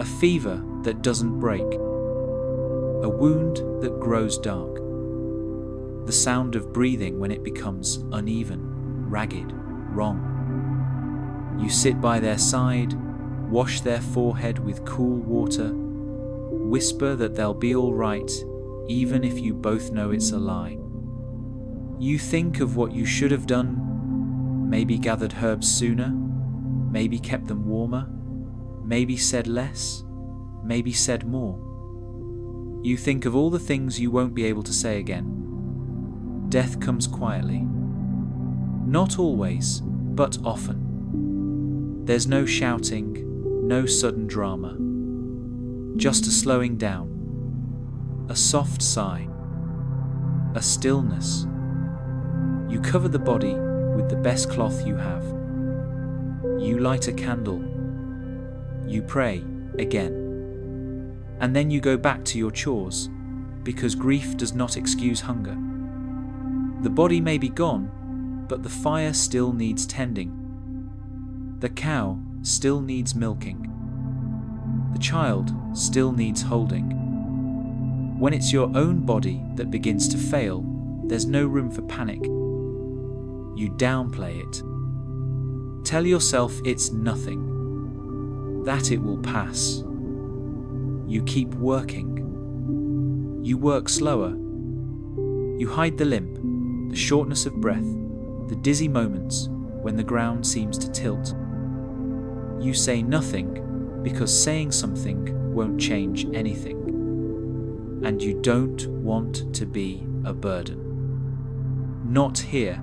Speaker 1: A fever that doesn't break. A wound that grows dark. The sound of breathing when it becomes uneven, ragged, wrong. You sit by their side, wash their forehead with cool water, whisper that they'll be all right, even if you both know it's a lie. You think of what you should have done, maybe gathered herbs sooner, maybe kept them warmer, maybe said less, maybe said more. You think of all the things you won't be able to say again. Death comes quietly. Not always, but often. There's no shouting, no sudden drama. Just a slowing down, a soft sigh, a stillness. You cover the body with the best cloth you have. You light a candle. You pray again. And then you go back to your chores, because grief does not excuse hunger. The body may be gone, but the fire still needs tending. The cow still needs milking. The child still needs holding. When it's your own body that begins to fail, there's no room for panic. You downplay it. Tell yourself it's nothing, that it will pass. You keep working. You work slower. You hide the limp, the shortness of breath, the dizzy moments, when the ground seems to tilt. You say nothing because saying something won't change anything. And you don't want to be a burden. Not here.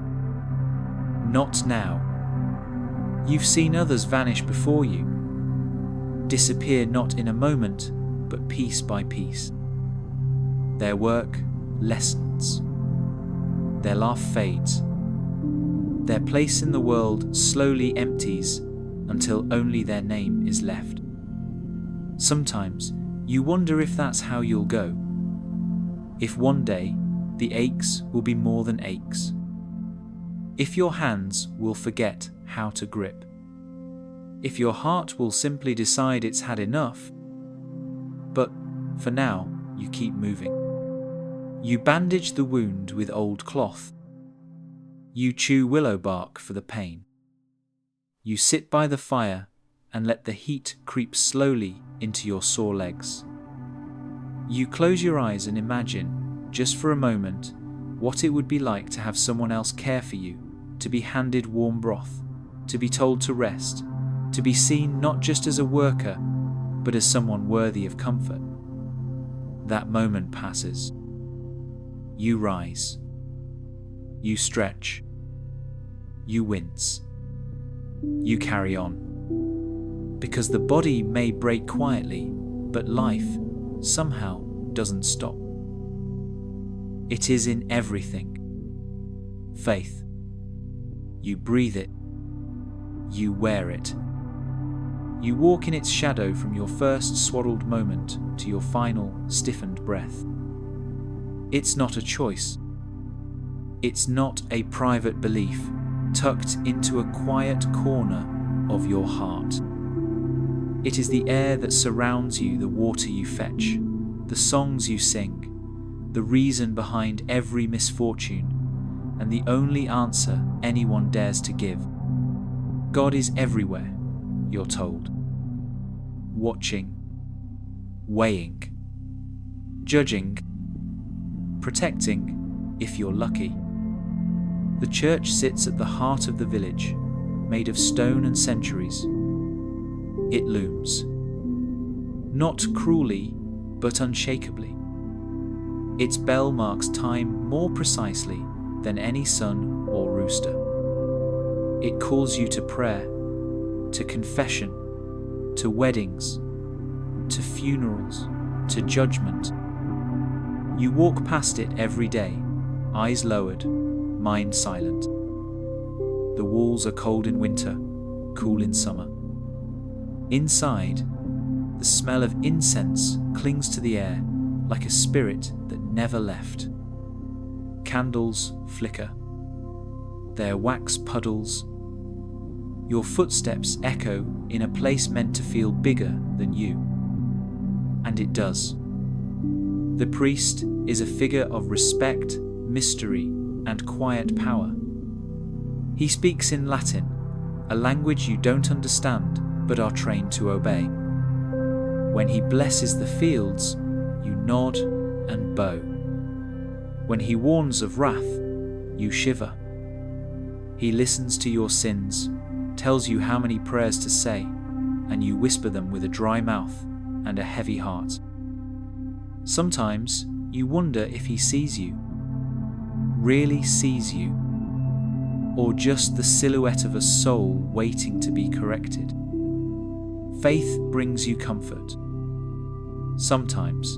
Speaker 1: Not now. You've seen others vanish before you, disappear not in a moment, but piece by piece. Their work lessens. Their laugh fades. Their place in the world slowly empties until only their name is left. Sometimes you wonder if that's how you'll go. If one day the aches will be more than aches. If your hands will forget how to grip. If your heart will simply decide it's had enough. But for now, you keep moving. You bandage the wound with old cloth. You chew willow bark for the pain. You sit by the fire and let the heat creep slowly into your sore legs. You close your eyes and imagine, just for a moment, what it would be like to have someone else care for you, to be handed warm broth, to be told to rest, to be seen not just as a worker, but as someone worthy of comfort. That moment passes. You rise. You stretch. You wince. You carry on. Because the body may break quietly, but life somehow doesn't stop. It is in everything. Faith. You breathe it. You wear it. You walk in its shadow from your first swaddled moment to your final stiffened breath. It's not a choice. It's not a private belief tucked into a quiet corner of your heart. It is the air that surrounds you, the water you fetch, the songs you sing, the reason behind every misfortune, and the only answer anyone dares to give. God is everywhere, you're told. Watching, weighing, judging, protecting, if you're lucky. The church sits at the heart of the village, made of stone and centuries. It looms. Not cruelly, but unshakably. Its bell marks time more precisely than any sun or rooster. It calls you to prayer, to confession, to weddings, to funerals, to judgment. You walk past it every day, eyes lowered, mind silent. The walls are cold in winter, cool in summer. Inside, the smell of incense clings to the air like a spirit that never left. Candles flicker. Their wax puddles. Your footsteps echo in a place meant to feel bigger than you. And it does. The priest is a figure of respect, mystery, and quiet power. He speaks in Latin, a language you don't understand but are trained to obey. When he blesses the fields, you nod and bow. When he warns of wrath, you shiver. He listens to your sins, tells you how many prayers to say, and you whisper them with a dry mouth and a heavy heart. Sometimes you wonder if he sees you, really sees you, or just the silhouette of a soul waiting to be corrected. Faith brings you comfort. Sometimes.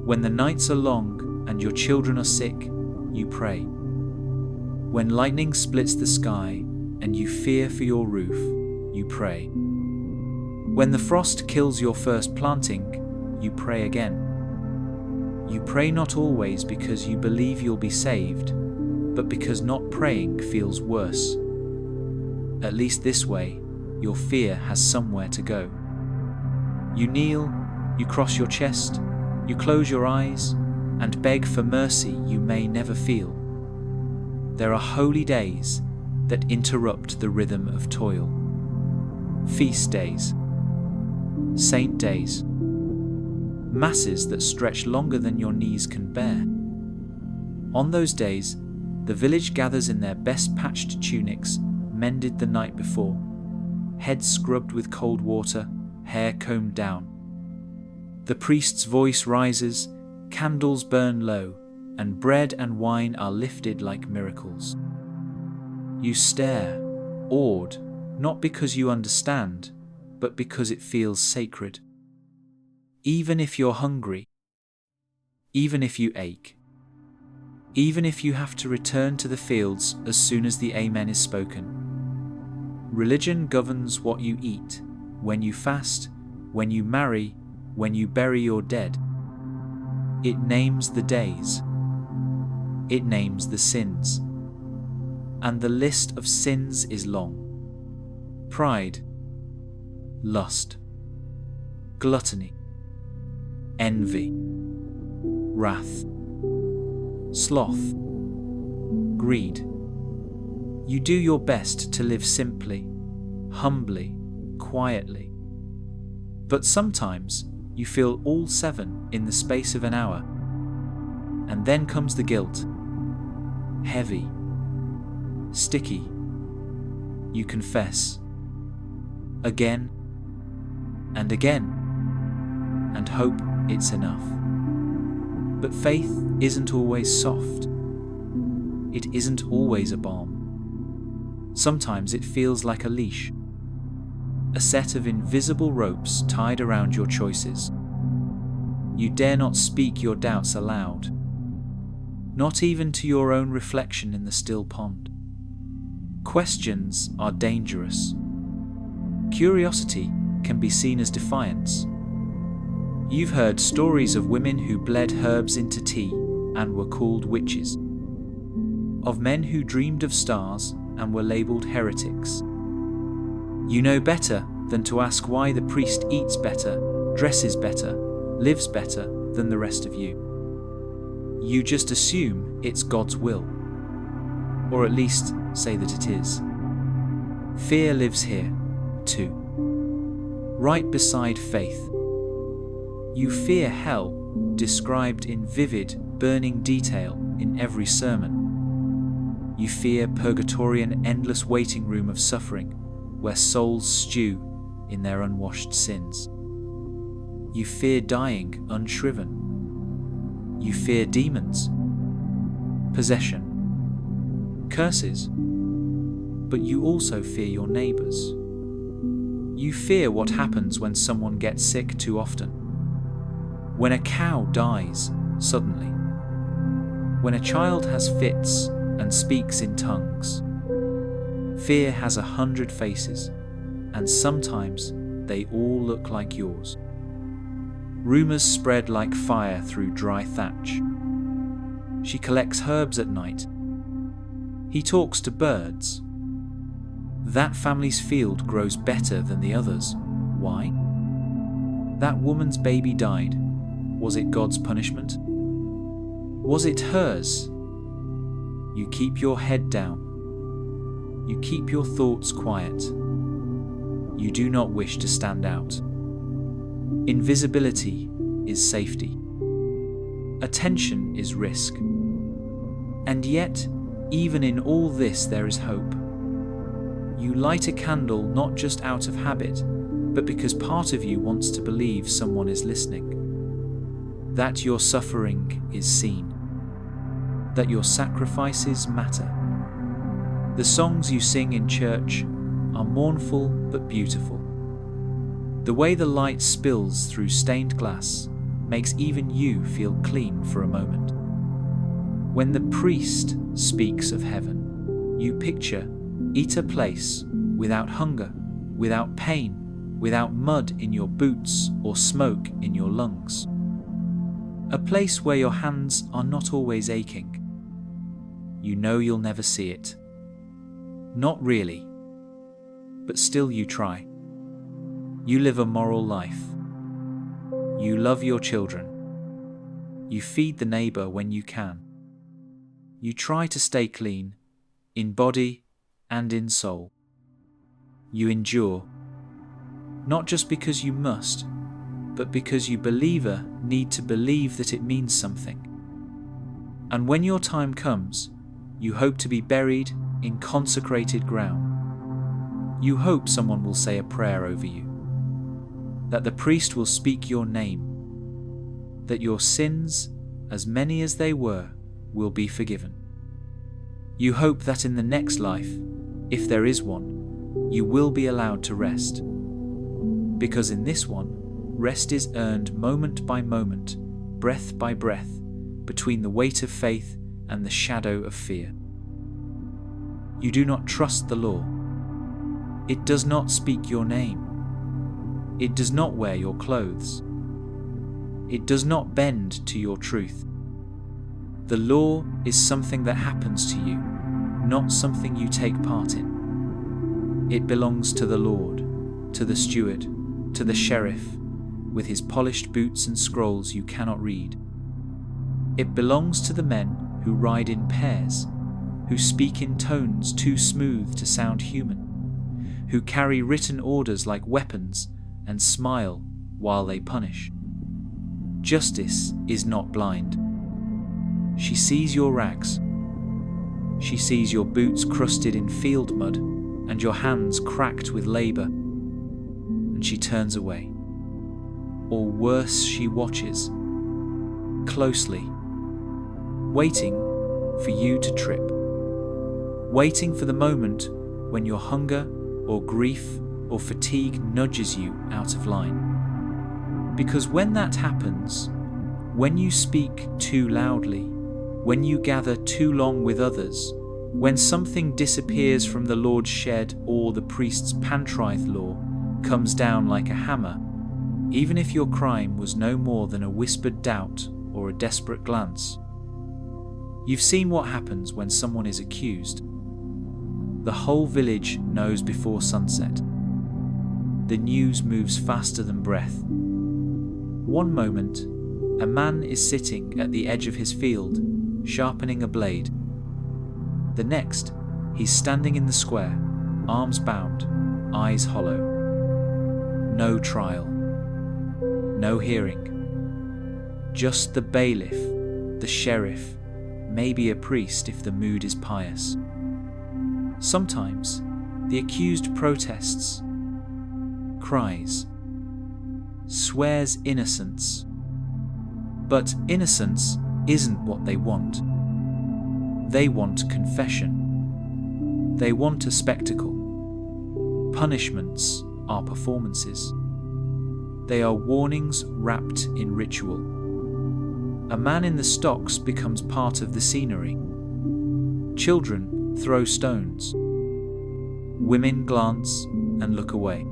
Speaker 1: When the nights are long and your children are sick, you pray. When lightning splits the sky and you fear for your roof, you pray. When the frost kills your first planting, you pray again. You pray not always because you believe you'll be saved, but because not praying feels worse. At least this way, your fear has somewhere to go. You kneel, you cross your chest, you close your eyes, and beg for mercy you may never feel. There are holy days that interrupt the rhythm of toil. Feast days, saint days, masses that stretch longer than your knees can bear. On those days, the village gathers in their best patched tunics mended the night before, head scrubbed with cold water, hair combed down. The priest's voice rises, candles burn low, and bread and wine are lifted like miracles. You stare, awed, not because you understand, but because it feels sacred. Even if you're hungry, even if you ache, even if you have to return to the fields as soon as the Amen is spoken. Religion governs what you eat, when you fast, when you marry, when you bury your dead. It names the days. It names the sins. And the list of sins is long. Pride, lust, gluttony, envy, wrath, sloth, greed. You do your best to live simply, humbly, quietly. But sometimes you feel all 7 in the space of an hour. And then comes the guilt. Heavy, sticky. You confess. Again and again. And hope it's enough. But faith isn't always soft. It isn't always a balm. Sometimes it feels like a leash. A set of invisible ropes tied around your choices. You dare not speak your doubts aloud. Not even to your own reflection in the still pond. Questions are dangerous. Curiosity can be seen as defiance. You've heard stories of women who bled herbs into tea and were called witches. Of men who dreamed of stars and were labelled heretics. You know better than to ask why the priest eats better, dresses better, lives better than the rest of you. You just assume it's God's will. Or at least say that it is. Fear lives here, too. Right beside faith. You fear hell, described in vivid, burning detail in every sermon. You fear purgatorian endless waiting room of suffering, where souls stew in their unwashed sins. You fear dying unshriven. You fear demons, possession, curses, but you also fear your neighbours. You fear what happens when someone gets sick too often. When a cow dies suddenly. When a child has fits and speaks in tongues. Fear has 100 faces, and sometimes they all look like yours. Rumours spread like fire through dry thatch. She collects herbs at night. He talks to birds. That family's field grows better than the others. Why? That woman's baby died. Was it God's punishment? Was it hers? You keep your head down. You keep your thoughts quiet. You do not wish to stand out. Invisibility is safety. Attention is risk. And yet, even in all this there is hope. You light a candle not just out of habit, but because part of you wants to believe someone is listening. That your suffering is seen. That your sacrifices matter. The songs you sing in church are mournful but beautiful. The way the light spills through stained glass makes even you feel clean for a moment. When the priest speaks of heaven, you picture a place without hunger, without pain, without mud in your boots or smoke in your lungs. A place where your hands are not always aching. You know you'll never see it. Not really, but still you try. You live a moral life. You love your children. You feed the neighbour when you can. You try to stay clean, in body and in soul. You endure, not just because you must, but because you believer need to believe that it means something. And when your time comes, you hope to be buried in consecrated ground, You hope someone will say a prayer over you, that the priest will speak your name, that your sins, as many as they were, will be forgiven. You hope that in the next life, if there is one, you will be allowed to rest. Because in this one, rest is earned moment by moment, breath by breath, between the weight of faith and the shadow of fear. You do not trust the law. It does not speak your name. It does not wear your clothes. It does not bend to your truth. The law is something that happens to you, not something you take part in. It belongs to the Lord, to the steward, to the sheriff, with his polished boots and scrolls you cannot read. It belongs to the men who ride in pairs, who speak in tones too smooth to sound human, who carry written orders like weapons and smile while they punish. Justice is not blind. She sees your rags. She sees your boots crusted in field mud and your hands cracked with labor, and she turns away. Or worse, she watches, closely, waiting for you to trip, waiting for the moment when your hunger or grief or fatigue nudges you out of line. Because when that happens, when you speak too loudly, when you gather too long with others, when something disappears from the Lord's shed or the priest's pantrith law comes down like a hammer, even if your crime was no more than a whispered doubt or a desperate glance. You've seen what happens when someone is accused. The whole village knows before sunset. The news moves faster than breath. One moment, a man is sitting at the edge of his field, sharpening a blade. The next, he's standing in the square, arms bound, eyes hollow. No trial. No hearing. Just the bailiff, the sheriff, maybe a priest if the mood is pious. Sometimes the accused protests, cries, swears innocence. But innocence isn't what they want. They want confession. They want a spectacle. Punishments are performances. They are warnings wrapped in ritual. A man in the stocks becomes part of the scenery. Children throw stones. Women glance and look away.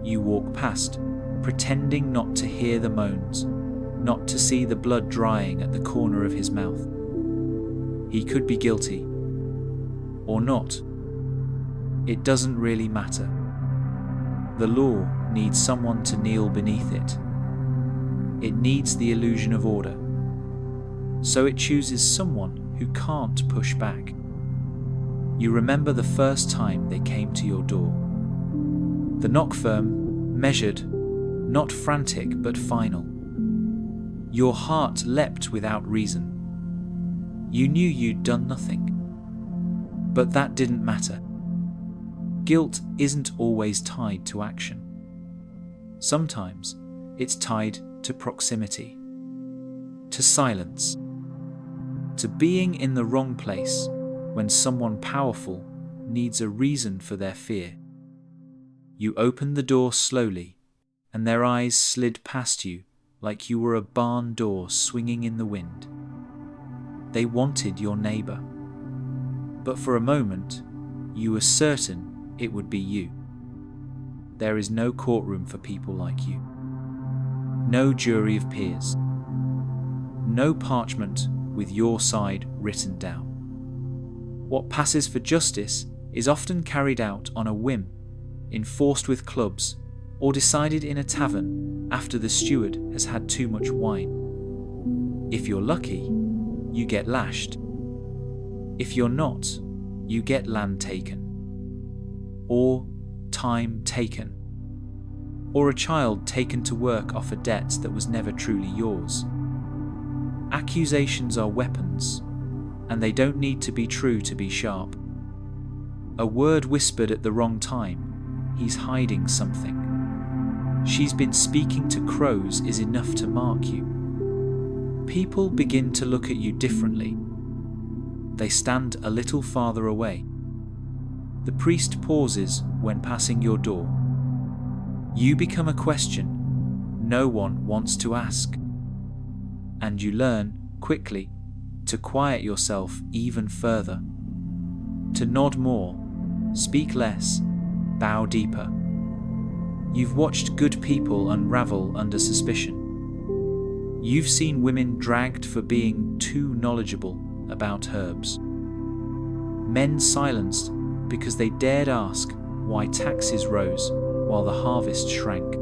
Speaker 1: You walk past, pretending not to hear the moans, not to see the blood drying at the corner of his mouth. He could be guilty, or not. It doesn't really matter. The law needs someone to kneel beneath it. It needs the illusion of order. So it chooses someone who can't push back. You remember the first time they came to your door. The knock firm, measured, not frantic but final. Your heart leapt without reason. You knew you'd done nothing. But that didn't matter. Guilt isn't always tied to action. Sometimes it's tied to proximity, to silence, to being in the wrong place when someone powerful needs a reason for their fear. You opened the door slowly, and their eyes slid past you like you were a barn door swinging in the wind. They wanted your neighbor, but for a moment, you were certain it would be you. There is no courtroom for people like you. No jury of peers. No parchment with your side written down. What passes for justice is often carried out on a whim, enforced with clubs, or decided in a tavern after the steward has had too much wine. If you're lucky, you get lashed. If you're not, you get land taken. Or time taken. Or a child taken to work off a debt that was never truly yours. Accusations are weapons, and they don't need to be true to be sharp. A word whispered at the wrong time, he's hiding something. She's been speaking to crows is enough to mark you. People begin to look at you differently. They stand a little farther away. The priest pauses when passing your door. You become a question no one wants to ask. And you learn, quickly, to quiet yourself even further. To nod more, speak less, bow deeper. You've watched good people unravel under suspicion. You've seen women dragged for being too knowledgeable about herbs. Men silenced because they dared ask why taxes rose while the harvest shrank.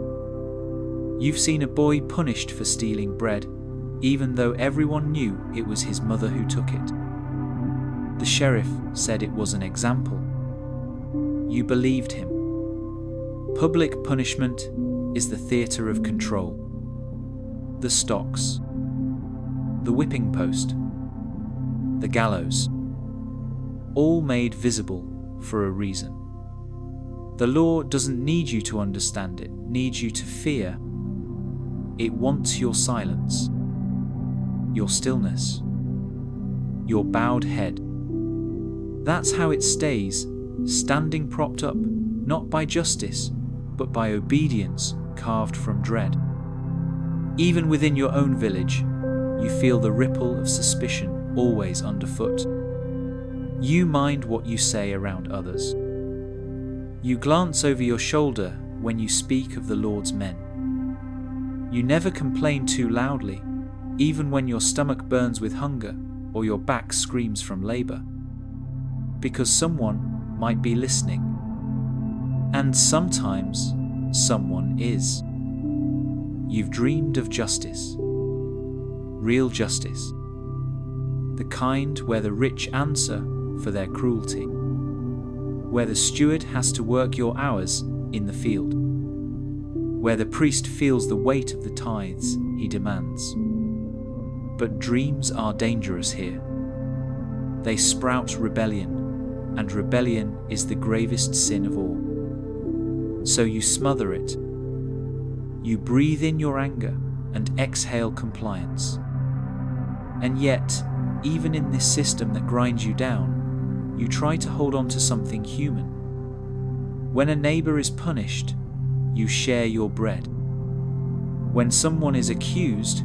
Speaker 1: You've seen a boy punished for stealing bread, even though everyone knew it was his mother who took it. The sheriff said it was an example. You believed him. Public punishment is the theatre of control. The stocks, the whipping post, the gallows, all made visible for a reason. The law doesn't need you to understand it, needs you to fear. It wants your silence, your stillness, your bowed head. That's how it stays, standing propped up, not by justice, but by obedience carved from dread. Even within your own village, you feel the ripple of suspicion always underfoot. You mind what you say around others. You glance over your shoulder when you speak of the Lord's men. You never complain too loudly, even when your stomach burns with hunger or your back screams from labor. Because someone might be listening. And sometimes someone is. You've dreamed of justice. Real justice. The kind where the rich answer for their cruelty. Where the steward has to work your hours in the field. Where the priest feels the weight of the tithes he demands. But dreams are dangerous here. They sprout rebellion, and rebellion is the gravest sin of all. So you smother it. You breathe in your anger and exhale compliance. And yet, even in this system that grinds you down, you try to hold on to something human. When a neighbor is punished, you share your bread. When someone is accused,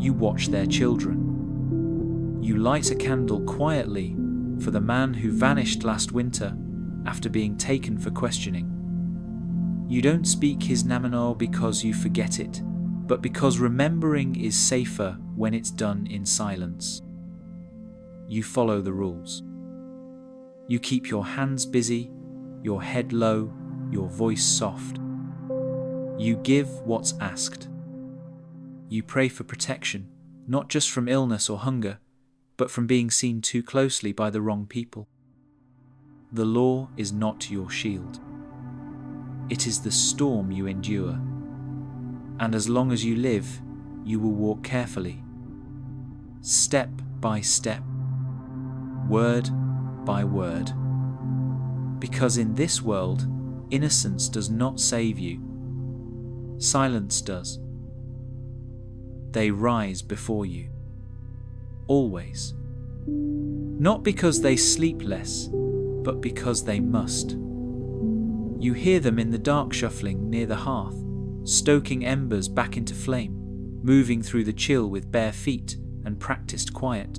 Speaker 1: you watch their children. You light a candle quietly for the man who vanished last winter after being taken for questioning. You don't speak his nominal because you forget it, but because remembering is safer when it's done in silence. You follow the rules. You keep your hands busy, your head low, your voice soft. You give what's asked. You pray for protection, not just from illness or hunger, but from being seen too closely by the wrong people. The law is not your shield. It is the storm you endure. And as long as you live, you will walk carefully, step by step, word by word. Because in this world, innocence does not save you. Silence does. They rise before you. Always. Not because they sleep less, but because they must. You hear them in the dark shuffling near the hearth, stoking embers back into flame, moving through the chill with bare feet and practiced quiet.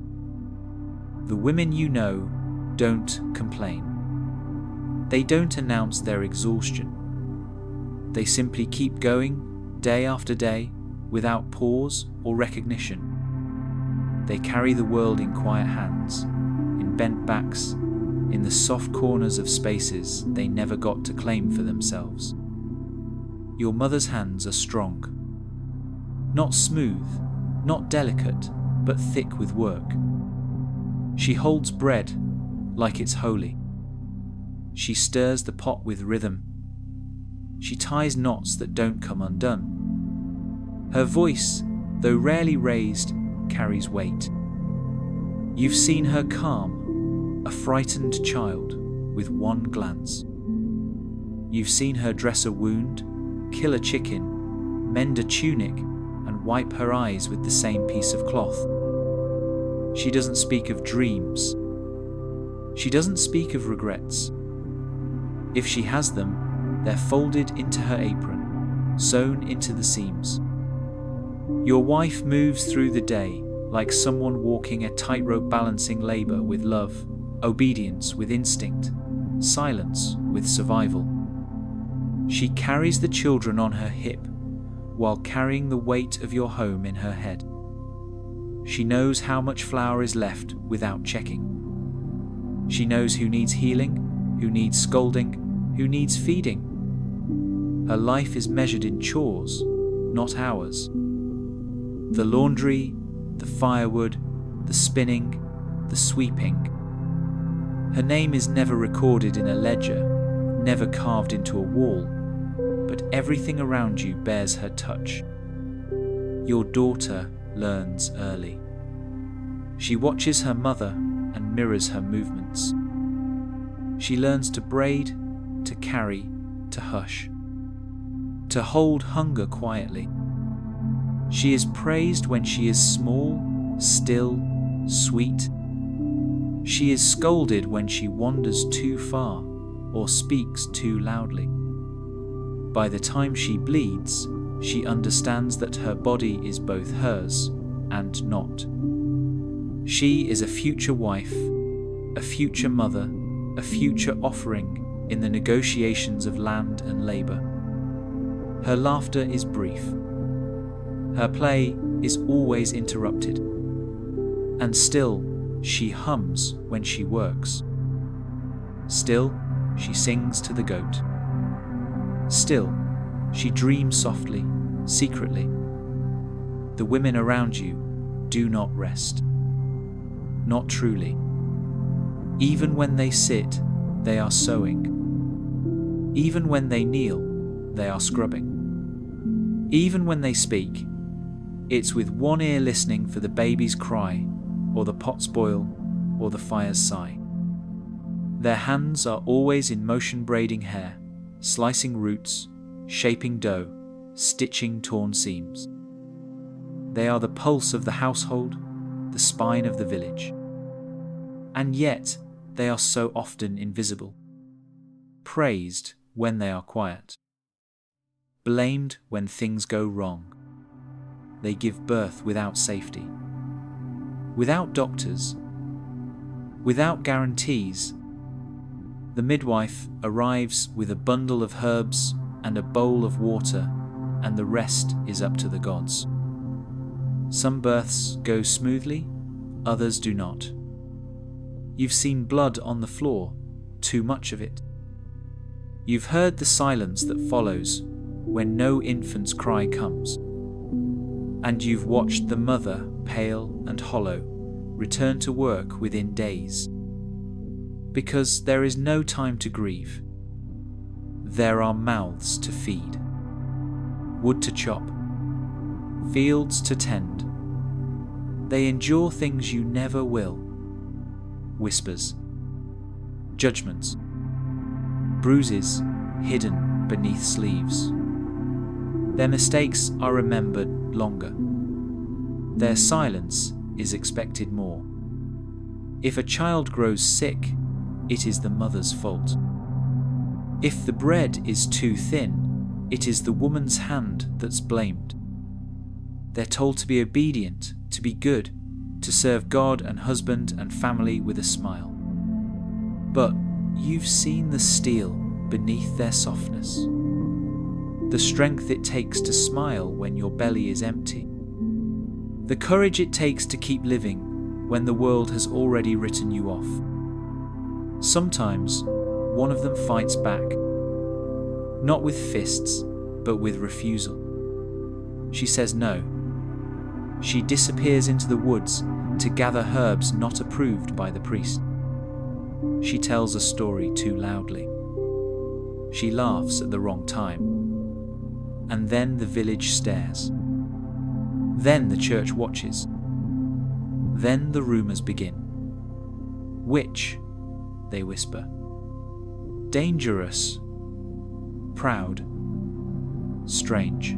Speaker 1: The women you know don't complain. They don't announce their exhaustion. They simply keep going, day after day, without pause or recognition. They carry the world in quiet hands, in bent backs, in the soft corners of spaces they never got to claim for themselves. Your mother's hands are strong. Not smooth, not delicate, but thick with work. She holds bread like it's holy. She stirs the pot with rhythm. She ties knots that don't come undone. Her voice, though rarely raised, carries weight. You've seen her calm a frightened child, with one glance. You've seen her dress a wound, kill a chicken, mend a tunic, and wipe her eyes with the same piece of cloth. She doesn't speak of dreams. She doesn't speak of regrets. If she has them, they're folded into her apron, sewn into the seams. Your wife moves through the day like someone walking a tightrope, balancing labor with love, obedience with instinct, silence with survival. She carries the children on her hip while carrying the weight of your home in her head. She knows how much flour is left without checking. She knows who needs healing, who needs scolding, who needs feeding. Her life is measured in chores, not hours. The laundry, the firewood, the spinning, the sweeping. Her name is never recorded in a ledger, never carved into a wall, but everything around you bears her touch. Your daughter learns early. She watches her mother and mirrors her movements. She learns to braid, to carry, to hush, to hold hunger quietly. She is praised when she is small, still, sweet. She is scolded when she wanders too far or speaks too loudly. By the time she bleeds, she understands that her body is both hers and not. She is a future wife, a future mother, a future offering in the negotiations of land and labor. Her laughter is brief. Her play is always interrupted. And still, she hums when she works. Still, she sings to the goat. Still, she dreams softly, secretly. The women around you do not rest. Not truly. Even when they sit, they are sewing. Even when they kneel, they are scrubbing. Even when they speak, it's with one ear listening for the baby's cry, or the pot's boil, or the fire's sigh. Their hands are always in motion, braiding hair, slicing roots, shaping dough, stitching torn seams. They are the pulse of the household, the spine of the village. And yet, they are so often invisible. Praised when they are quiet. Blamed when things go wrong. They give birth without safety. Without doctors. Without guarantees. The midwife arrives with a bundle of herbs and a bowl of water, and the rest is up to the gods. Some births go smoothly, others do not. You've seen blood on the floor, too much of it. You've heard the silence that follows when no infant's cry comes. And you've watched the mother, pale and hollow, return to work within days. Because there is no time to grieve. There are mouths to feed, wood to chop, fields to tend. They endure things you never will. Whispers, judgments, bruises hidden beneath sleeves. Their mistakes are remembered longer. Their silence is expected more. If a child grows sick, it is the mother's fault. If the bread is too thin, it is the woman's hand that's blamed. They're told to be obedient, to be good, to serve God and husband and family with a smile. But you've seen the steel beneath their softness. The strength it takes to smile when your belly is empty. The courage it takes to keep living when the world has already written you off. Sometimes one of them fights back, not with fists, but with refusal. She says no. She disappears into the woods to gather herbs not approved by the priest. She tells a story too loudly. She laughs at the wrong time. And then the village stares. Then the church watches. Then the rumors begin. Which? They whisper. dangerous, proud, strange.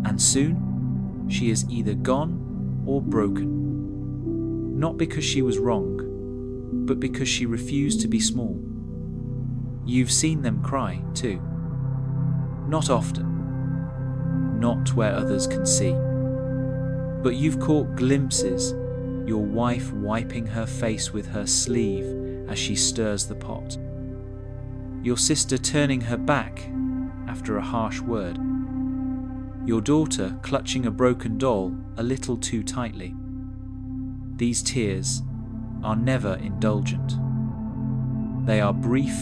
Speaker 1: And soon, she is either gone or broken. Not because she was wrong, but because she refused to be small. You've seen them cry, too. Not often. Not where others can see. But you've caught glimpses, your wife wiping her face with her sleeve as she stirs the pot. Your sister turning her back after a harsh word. Your daughter clutching a broken doll a little too tightly. These tears are never indulgent. They are brief,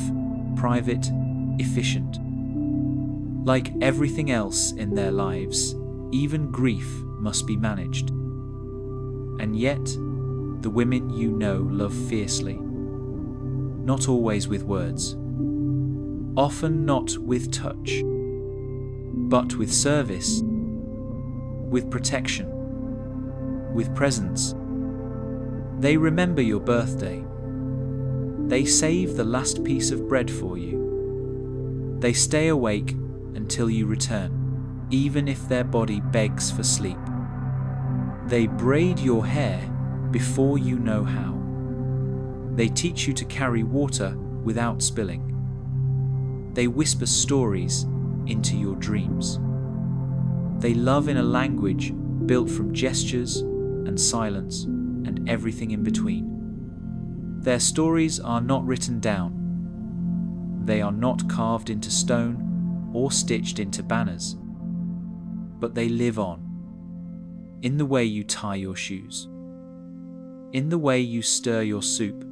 Speaker 1: private, efficient. Like everything else in their lives, even grief must be managed. And yet, the women you know love fiercely. Not always with words. Often not with touch. But with service. With protection. With presence. They remember your birthday. They save the last piece of bread for you. They stay awake until you return, even if their body begs for sleep. They braid your hair before you know how. They teach you to carry water without spilling. They whisper stories into your dreams. They love in a language built from gestures and silence and everything in between. Their stories are not written down. They are not carved into stone or stitched into banners. But they live on. In the way you tie your shoes. In the way you stir your soup.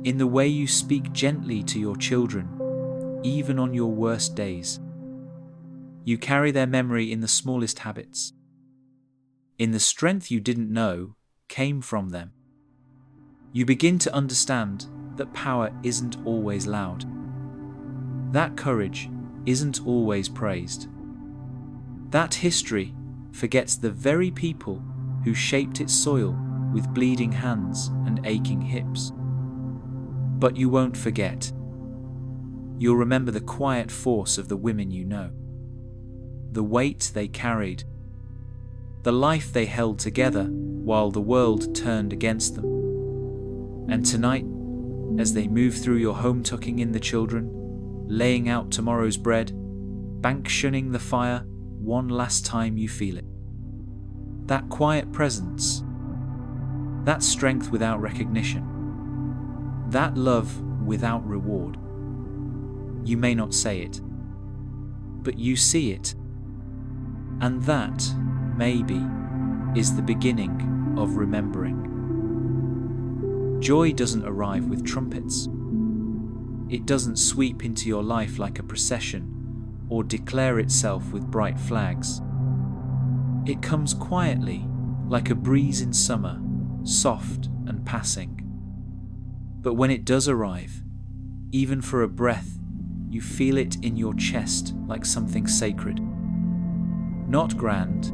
Speaker 1: In the way you speak gently to your children, even on your worst days. You carry their memory in the smallest habits. In the strength you didn't know came from them. You begin to understand that power isn't always loud. That courage isn't always praised. That history forgets the very people who shaped its soil with bleeding hands and aching hips. But you won't forget. You'll remember the quiet force of the women you know. The weight they carried. The life they held together while the world turned against them. And tonight, as they move through your home tucking in the children, laying out tomorrow's bread, bank-shunning the fire one last time you feel it. That quiet presence, that strength without recognition, that love without reward. You may not say it, but you see it. And that, maybe, is the beginning of remembering. Joy doesn't arrive with trumpets. It doesn't sweep into your life like a procession or declare itself with bright flags. It comes quietly, like a breeze in summer, soft and passing. But when it does arrive, even for a breath, you feel it in your chest like something sacred. Not grand,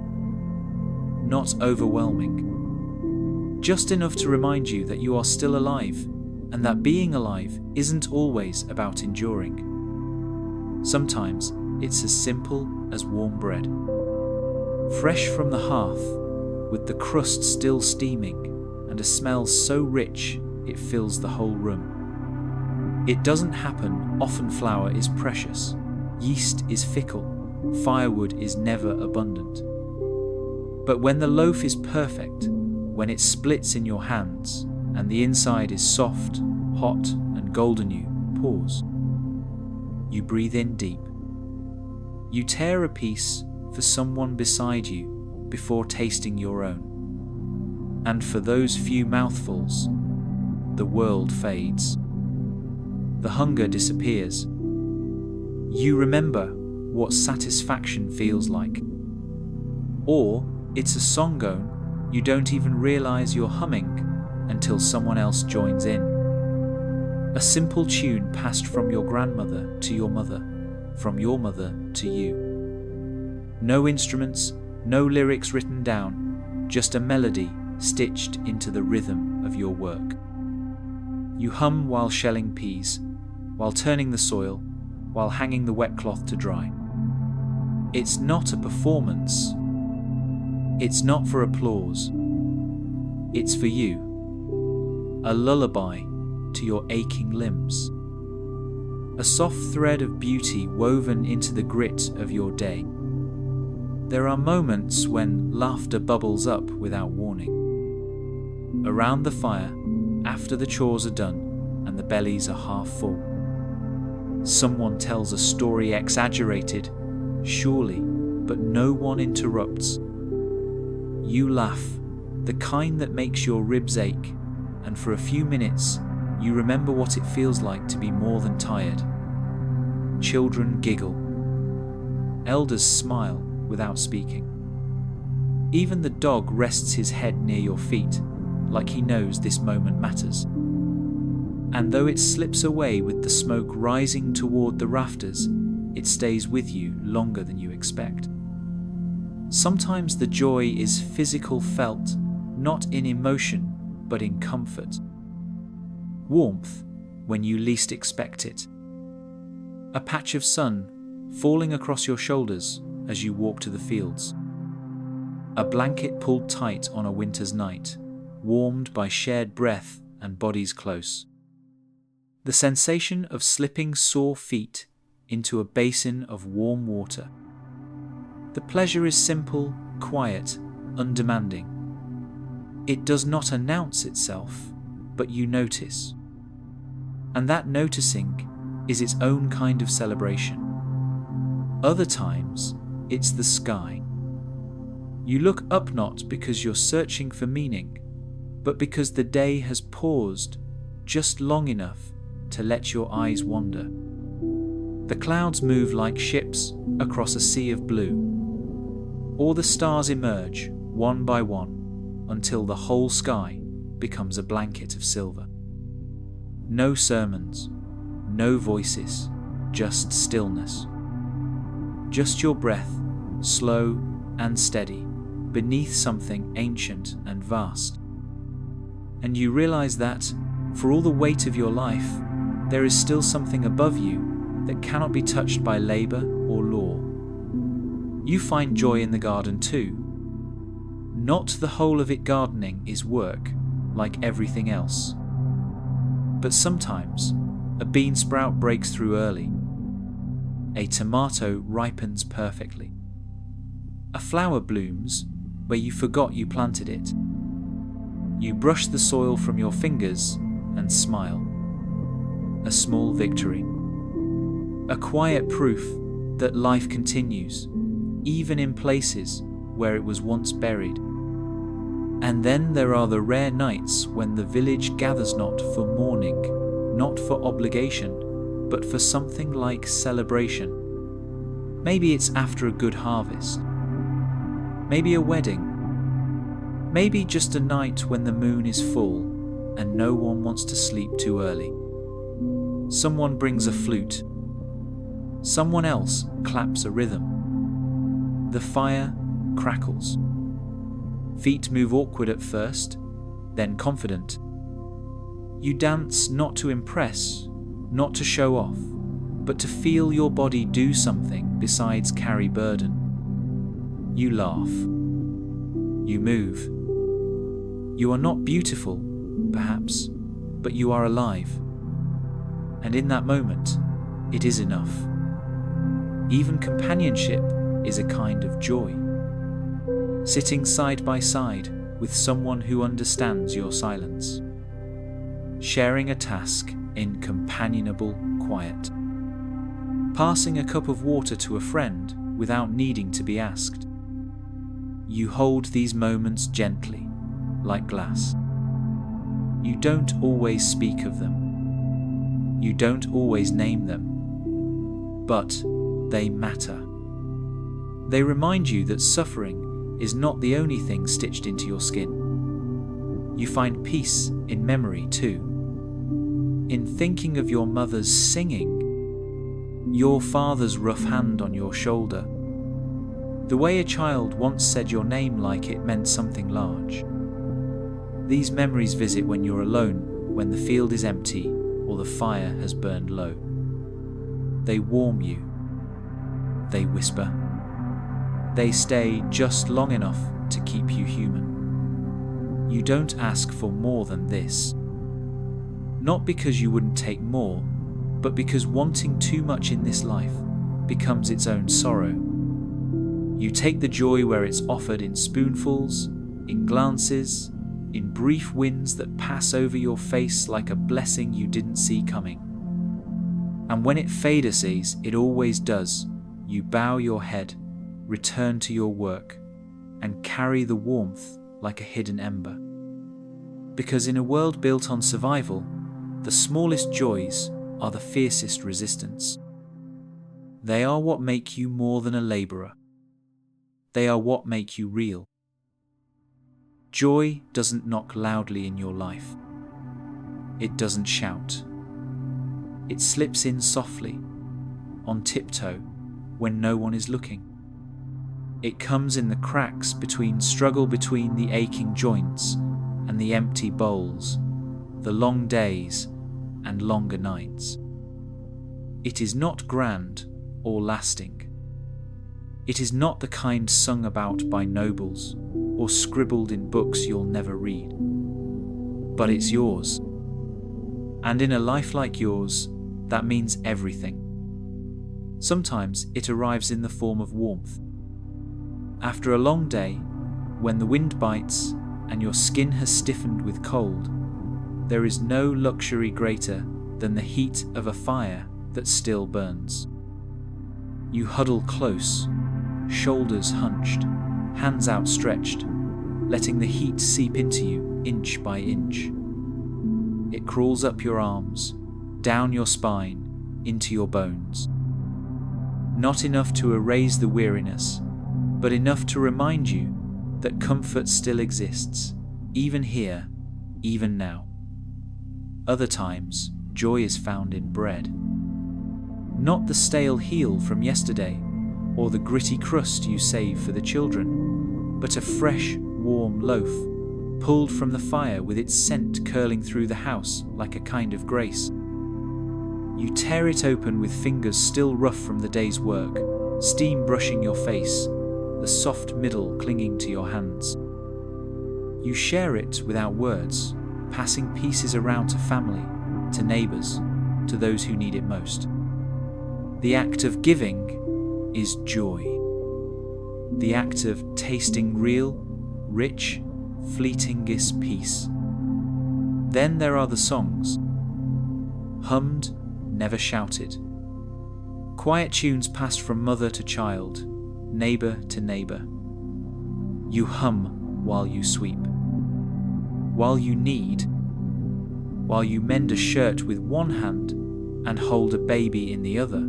Speaker 1: not overwhelming. Just enough to remind you that you are still alive, and that being alive isn't always about enduring. Sometimes it's as simple as warm bread. Fresh from the hearth, with the crust still steaming, and a smell so rich it fills the whole room. It doesn't happen often. Flour is precious, yeast is fickle, firewood is never abundant. But when the loaf is perfect, when it splits in your hands, and the inside is soft, hot, and golden, you pause. You breathe in deep. You tear a piece for someone beside you before tasting your own. And for those few mouthfuls, the world fades. The hunger disappears. You remember what satisfaction feels like. Or it's a song you don't even realize you're humming until someone else joins in. A simple tune passed from your grandmother to your mother, from your mother to you. No instruments, no lyrics written down, just a melody stitched into the rhythm of your work. You hum while shelling peas, while turning the soil, while hanging the wet cloth to dry. It's not a performance. It's not for applause. It's for you. A lullaby to your aching limbs. A soft thread of beauty woven into the grit of your day. There are moments when laughter bubbles up without warning. Around the fire, after the chores are done and the bellies are half full. Someone tells a story exaggerated, surely, but no one interrupts. You laugh, the kind that makes your ribs ache, and for a few minutes, you remember what it feels like to be more than tired. Children giggle. Elders smile without speaking. Even the dog rests his head near your feet, like he knows this moment matters. And though it slips away with the smoke rising toward the rafters, it stays with you longer than you expect. Sometimes the joy is physical felt, not in emotion, but in comfort. Warmth when you least expect it. A patch of sun falling across your shoulders as you walk to the fields. A blanket pulled tight on a winter's night, warmed by shared breath and bodies close. The sensation of slipping sore feet into a basin of warm water. The pleasure is simple, quiet, undemanding. It does not announce itself, but you notice. And that noticing is its own kind of celebration. Other times, it's the sky. You look up not because you're searching for meaning, but because the day has paused just long enough to let your eyes wander. The clouds move like ships across a sea of blue. All the stars emerge, one by one, until the whole sky becomes a blanket of silver. No sermons, no voices, just stillness. Just your breath, slow and steady, beneath something ancient and vast. And you realize that, for all the weight of your life, there is still something above you that cannot be touched by labor or law. You find joy in the garden too. Not the whole of it gardening is work, like everything else. But sometimes, a bean sprout breaks through early. A tomato ripens perfectly. A flower blooms where you forgot you planted it. You brush the soil from your fingers and smile. A small victory. A quiet proof that life continues, even in places where it was once buried. And then there are the rare nights when the village gathers not for mourning, not for obligation, but for something like celebration. Maybe it's after a good harvest. Maybe a wedding. Maybe just a night when the moon is full and no one wants to sleep too early. Someone brings a flute. Someone else claps a rhythm. The fire crackles. Feet move awkward at first, then confident. You dance not to impress, not to show off, but to feel your body do something besides carry burden. You laugh. You move. You are not beautiful, perhaps, but you are alive. And in that moment, it is enough. Even companionship is a kind of joy. Sitting side by side with someone who understands your silence. Sharing a task in companionable quiet. Passing a cup of water to a friend without needing to be asked. You hold these moments gently, like glass. You don't always speak of them. You don't always name them. But they matter. They remind you that suffering is not the only thing stitched into your skin. You find peace in memory too. In thinking of your mother's singing, your father's rough hand on your shoulder, the way a child once said your name like it meant something large. These memories visit when you're alone, when the field is empty or the fire has burned low. They warm you. They whisper. They stay just long enough to keep you human. You don't ask for more than this. Not because you wouldn't take more, but because wanting too much in this life becomes its own sorrow. You take the joy where it's offered in spoonfuls, in glances, in brief winds that pass over your face like a blessing you didn't see coming. And when it fades, it always does, you bow your head, return to your work, and carry the warmth like a hidden ember. Because in a world built on survival, the smallest joys are the fiercest resistance. They are what make you more than a laborer. They are what make you real. Joy doesn't knock loudly in your life. It doesn't shout. It slips in softly, on tiptoe, when no one is looking. It comes in the cracks struggle between the aching joints and the empty bowls, the long days and longer nights. It is not grand or lasting. It is not the kind sung about by nobles or scribbled in books you'll never read. But it's yours. And in a life like yours, that means everything. Sometimes it arrives in the form of warmth. After a long day, when the wind bites and your skin has stiffened with cold, there is no luxury greater than the heat of a fire that still burns. You huddle close, shoulders hunched, hands outstretched, letting the heat seep into you inch by inch. It crawls up your arms, down your spine, into your bones. Not enough to erase the weariness, but enough to remind you that comfort still exists, even here, even now. Other times, joy is found in bread. Not the stale heel from yesterday, or the gritty crust you save for the children, but a fresh, warm loaf, pulled from the fire with its scent curling through the house like a kind of grace. You tear it open with fingers still rough from the day's work, steam brushing your face, the soft middle clinging to your hands. You share it without words, passing pieces around to family, to neighbours, to those who need it most. The act of giving is joy. The act of tasting real, rich, fleeting is peace. Then there are the songs, hummed, never shouted. Quiet tunes passed from mother to child, neighbour to neighbour. You hum while you sweep, while you knead, while you mend a shirt with one hand and hold a baby in the other.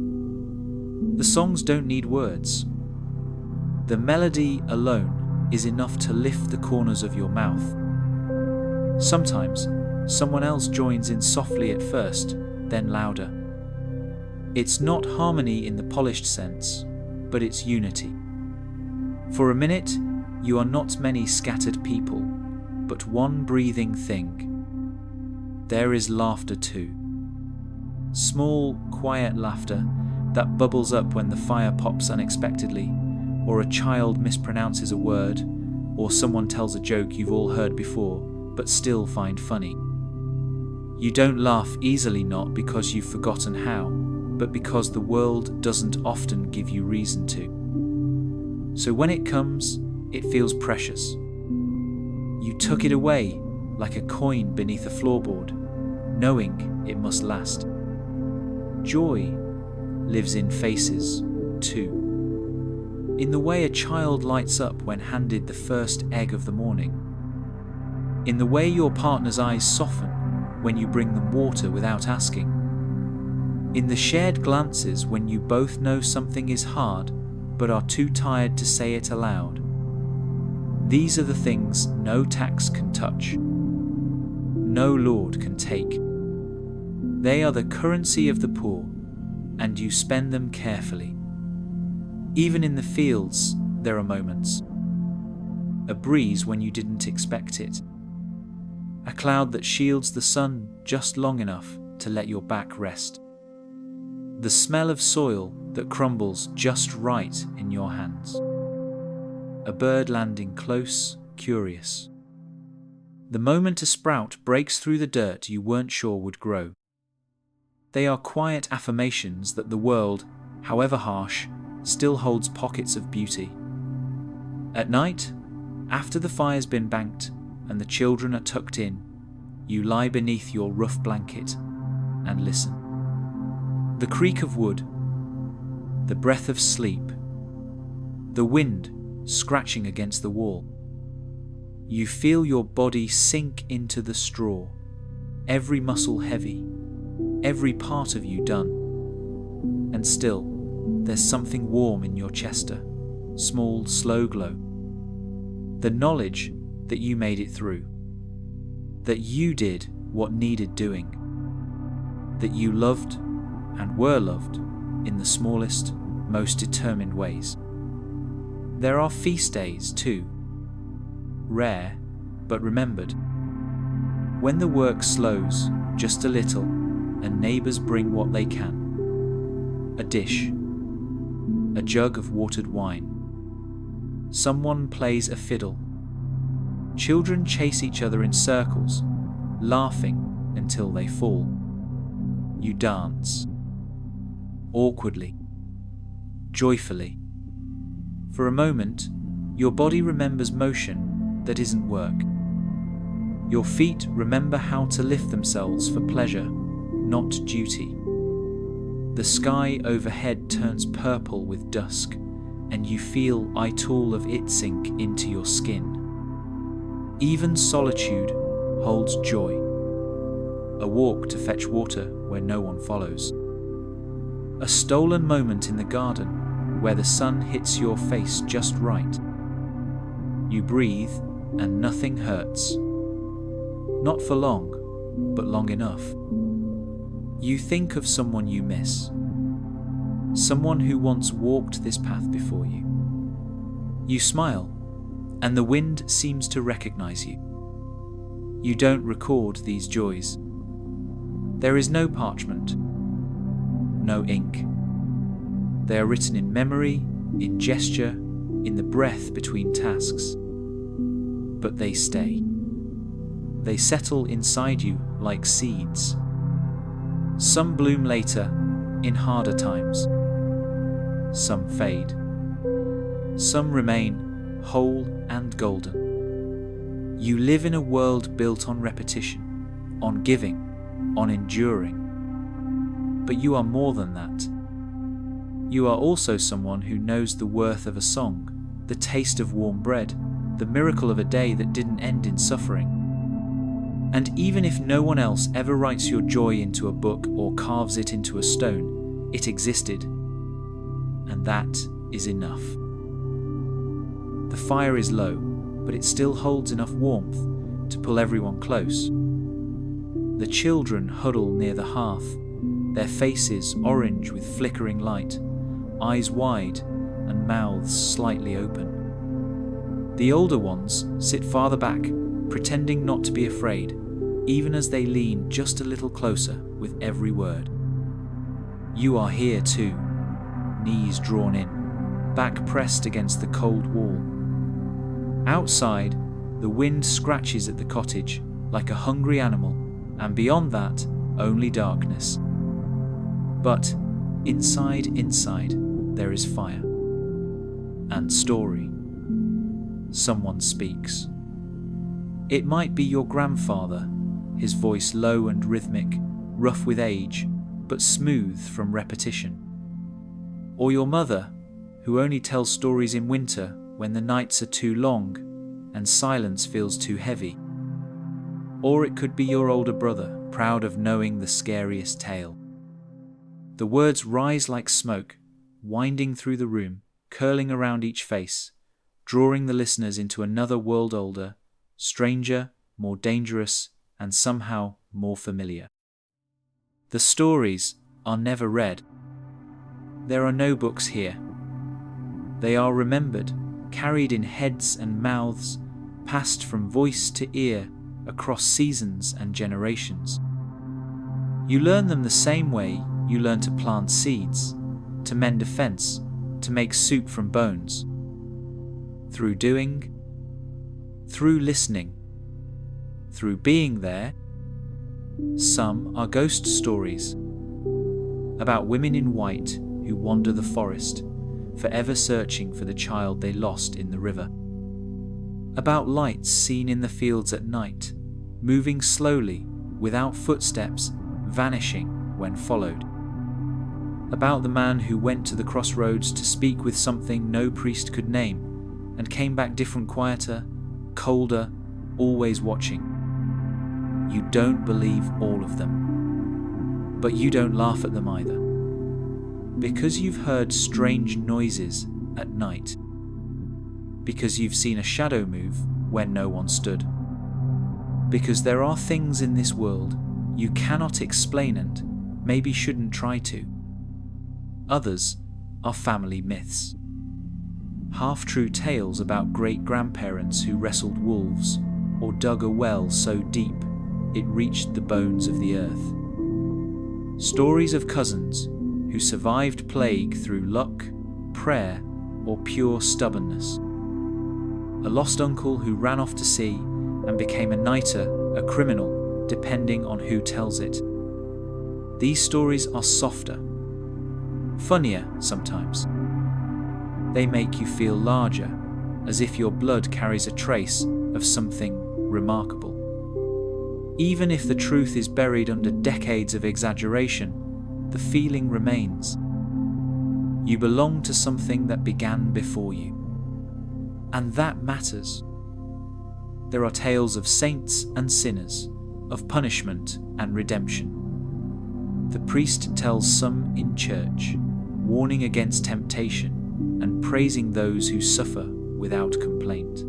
Speaker 1: The songs don't need words. The melody alone is enough to lift the corners of your mouth. Sometimes someone else joins in softly at first, then louder. It's not harmony in the polished sense, but it's unity. For a minute, you are not many scattered people, but one breathing thing. There is laughter too. Small, quiet laughter that bubbles up when the fire pops unexpectedly, or a child mispronounces a word, or someone tells a joke you've all heard before, but still find funny. You don't laugh easily, not because you've forgotten how, but because the world doesn't often give you reason to. So when it comes, it feels precious. You tuck it away like a coin beneath a floorboard, knowing it must last. Joy lives in faces, too. In the way a child lights up when handed the first egg of the morning. In the way your partner's eyes soften when you bring them water without asking. In the shared glances when you both know something is hard but are too tired to say it aloud. These are the things no tax can touch, no lord can take. They are the currency of the poor, and you spend them carefully. Even in the fields, there are moments. A breeze when you didn't expect it. A cloud that shields the sun just long enough to let your back rest. the smell of soil that crumbles just right in your hands. A bird landing close, curious. The moment a sprout breaks through the dirt you weren't sure would grow. They are quiet affirmations that the world, however harsh, still holds pockets of beauty. At night, after the fire's been banked and the children are tucked in, you lie beneath your rough blanket and listen. The creak of wood, the breath of sleep, the wind scratching against the wall. You feel your body sink into the straw, every muscle heavy, every part of you done. And still, there's something warm in your chester, small, slow glow. The knowledge that you made it through, that you did what needed doing, that you loved and were loved in the smallest, most determined ways. There are feast days too, rare but remembered, when the work slows just a little and neighbours bring what they can. A dish, a jug of watered wine. Someone plays a fiddle. Children chase each other in circles, laughing until they fall. You dance. Awkwardly, joyfully. For a moment, your body remembers motion that isn't work. Your feet remember how to lift themselves for pleasure, not duty. The sky overhead turns purple with dusk, and you feel I tool of it sink into your skin. Even solitude holds joy. A walk to fetch water where no one follows. A stolen moment in the garden where the sun hits your face just right. You breathe and nothing hurts. Not for long, but long enough. You think of someone you miss. Someone who once walked this path before you. You smile, and the wind seems to recognize you. You don't record these joys. There is no parchment, no ink. They are written in memory, in gesture, in the breath between tasks. But they stay. They settle inside you like seeds. Some bloom later, in harder times. Some fade. Some remain whole and golden. You live in a world built on repetition, on giving, on enduring. But you are more than that. You are also someone who knows the worth of a song, the taste of warm bread, the miracle of a day that didn't end in suffering. And even if no one else ever writes your joy into a book or carves it into a stone, it existed. And that is enough. The fire is low, but it still holds enough warmth to pull everyone close. The children huddle near the hearth, their faces orange with flickering light, eyes wide and mouths slightly open. The older ones sit farther back, pretending not to be afraid, even as they lean just a little closer with every word. You are here too, knees drawn in, back pressed against the cold wall. Outside, the wind scratches at the cottage like a hungry animal, and beyond that, only darkness. But inside, there is fire. And story. Someone speaks. It might be your grandfather, his voice low and rhythmic, rough with age, but smooth from repetition. Or your mother, who only tells stories in winter when the nights are too long and silence feels too heavy. Or it could be your older brother, proud of knowing the scariest tale. The words rise like smoke, winding through the room, curling around each face, drawing the listeners into another world older, stranger, more dangerous, and somehow more familiar. The stories are never read. There are no books here. They are remembered, carried in heads and mouths, passed from voice to ear across seasons and generations. You learn them the same way you learn to plant seeds, to mend a fence, to make soup from bones. Through doing, through listening, through being there. Some are ghost stories about women in white who wander the forest, forever searching for the child they lost in the river. About lights seen in the fields at night, moving slowly, without footsteps, vanishing when followed. About the man who went to the crossroads to speak with something no priest could name, and came back different, quieter, colder, always watching. You don't believe all of them, but you don't laugh at them either, because you've heard strange noises at night, because you've seen a shadow move when no one stood, because there are things in this world you cannot explain and maybe shouldn't try to. Others are family myths, half-true tales about great-grandparents who wrestled wolves or dug a well so deep it reached the bones of the earth. Stories of cousins who survived plague through luck, prayer, or pure stubbornness. A lost uncle who ran off to sea and became a nighter, a criminal, depending on who tells it. These stories are softer, funnier sometimes. They make you feel larger, as if your blood carries a trace of something remarkable. Even if the truth is buried under decades of exaggeration, the feeling remains. You belong to something that began before you. And that matters. There are tales of saints and sinners, of punishment and redemption. The priest tells some in church, warning against temptation and praising those who suffer without complaint.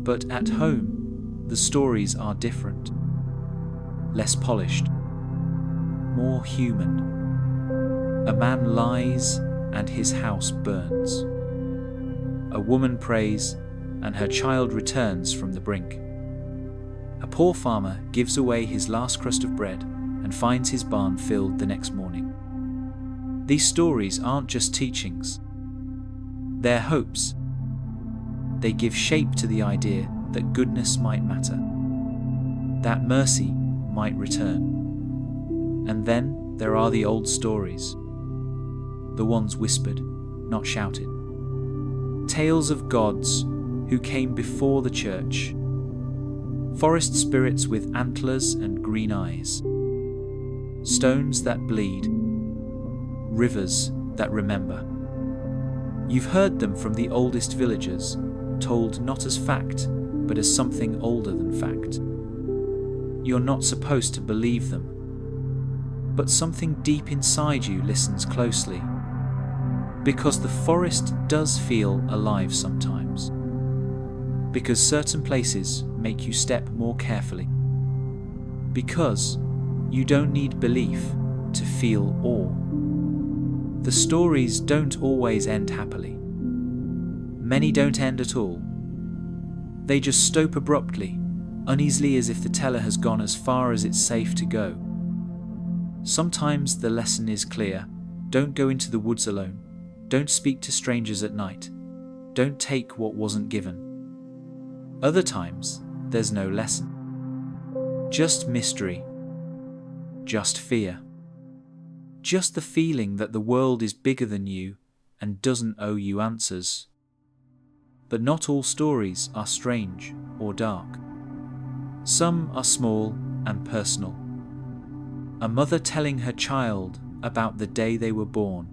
Speaker 1: But at home, the stories are different, less polished, more human. A man lies and his house burns. A woman prays and her child returns from the brink. A poor farmer gives away his last crust of bread and finds his barn filled the next morning. These stories aren't just teachings, they're hopes. They give shape to the idea that goodness might matter, that mercy might return. And then there are the old stories, the ones whispered, not shouted. Tales of gods who came before the church, forest spirits with antlers and green eyes, stones that bleed, rivers that remember. You've heard them from the oldest villagers, told not as fact, but as something older than fact. You're not supposed to believe them, but something deep inside you listens closely, because the forest does feel alive sometimes, because certain places make you step more carefully, because you don't need belief to feel awe. The stories don't always end happily. Many don't end at all. They just stop abruptly, uneasily, as if the teller has gone as far as it's safe to go. Sometimes the lesson is clear. Don't go into the woods alone. Don't speak to strangers at night. Don't take what wasn't given. Other times, there's no lesson. Just mystery. Just fear. Just the feeling that the world is bigger than you and doesn't owe you answers. But not all stories are strange or dark. Some are small and personal. A mother telling her child about the day they were born.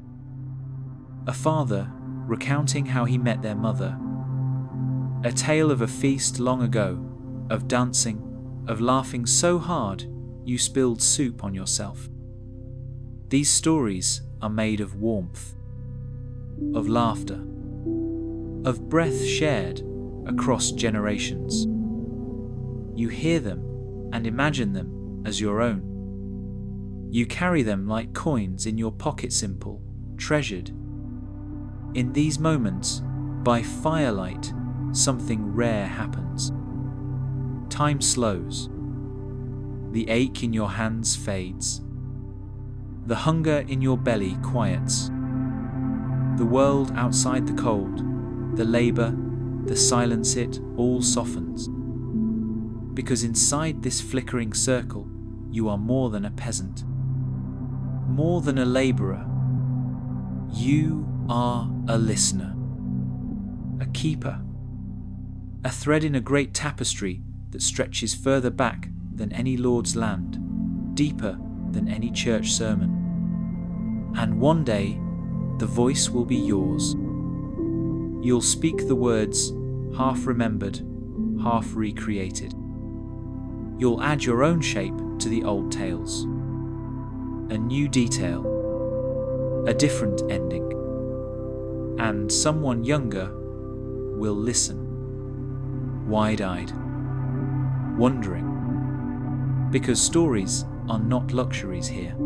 Speaker 1: A father recounting how he met their mother. A tale of a feast long ago, of dancing, of laughing so hard you spilled soup on yourself. These stories are made of warmth, of laughter, of breath shared across generations. You hear them and imagine them as your own. You carry them like coins in your pocket, simple, treasured. In these moments, by firelight, something rare happens. Time slows. The ache in your hands fades. The hunger in your belly quiets. The world outside the cold, the labour, the silence, it all softens. Because inside this flickering circle, you are more than a peasant, more than a labourer. You are a listener, a keeper, a thread in a great tapestry that stretches further back than any lord's land, deeper than any church sermon. And one day, the voice will be yours. You'll speak the words, half remembered, half recreated. You'll add your own shape to the old tales. A new detail, a different ending. And someone younger will listen, wide-eyed, wondering. Because stories are not luxuries here.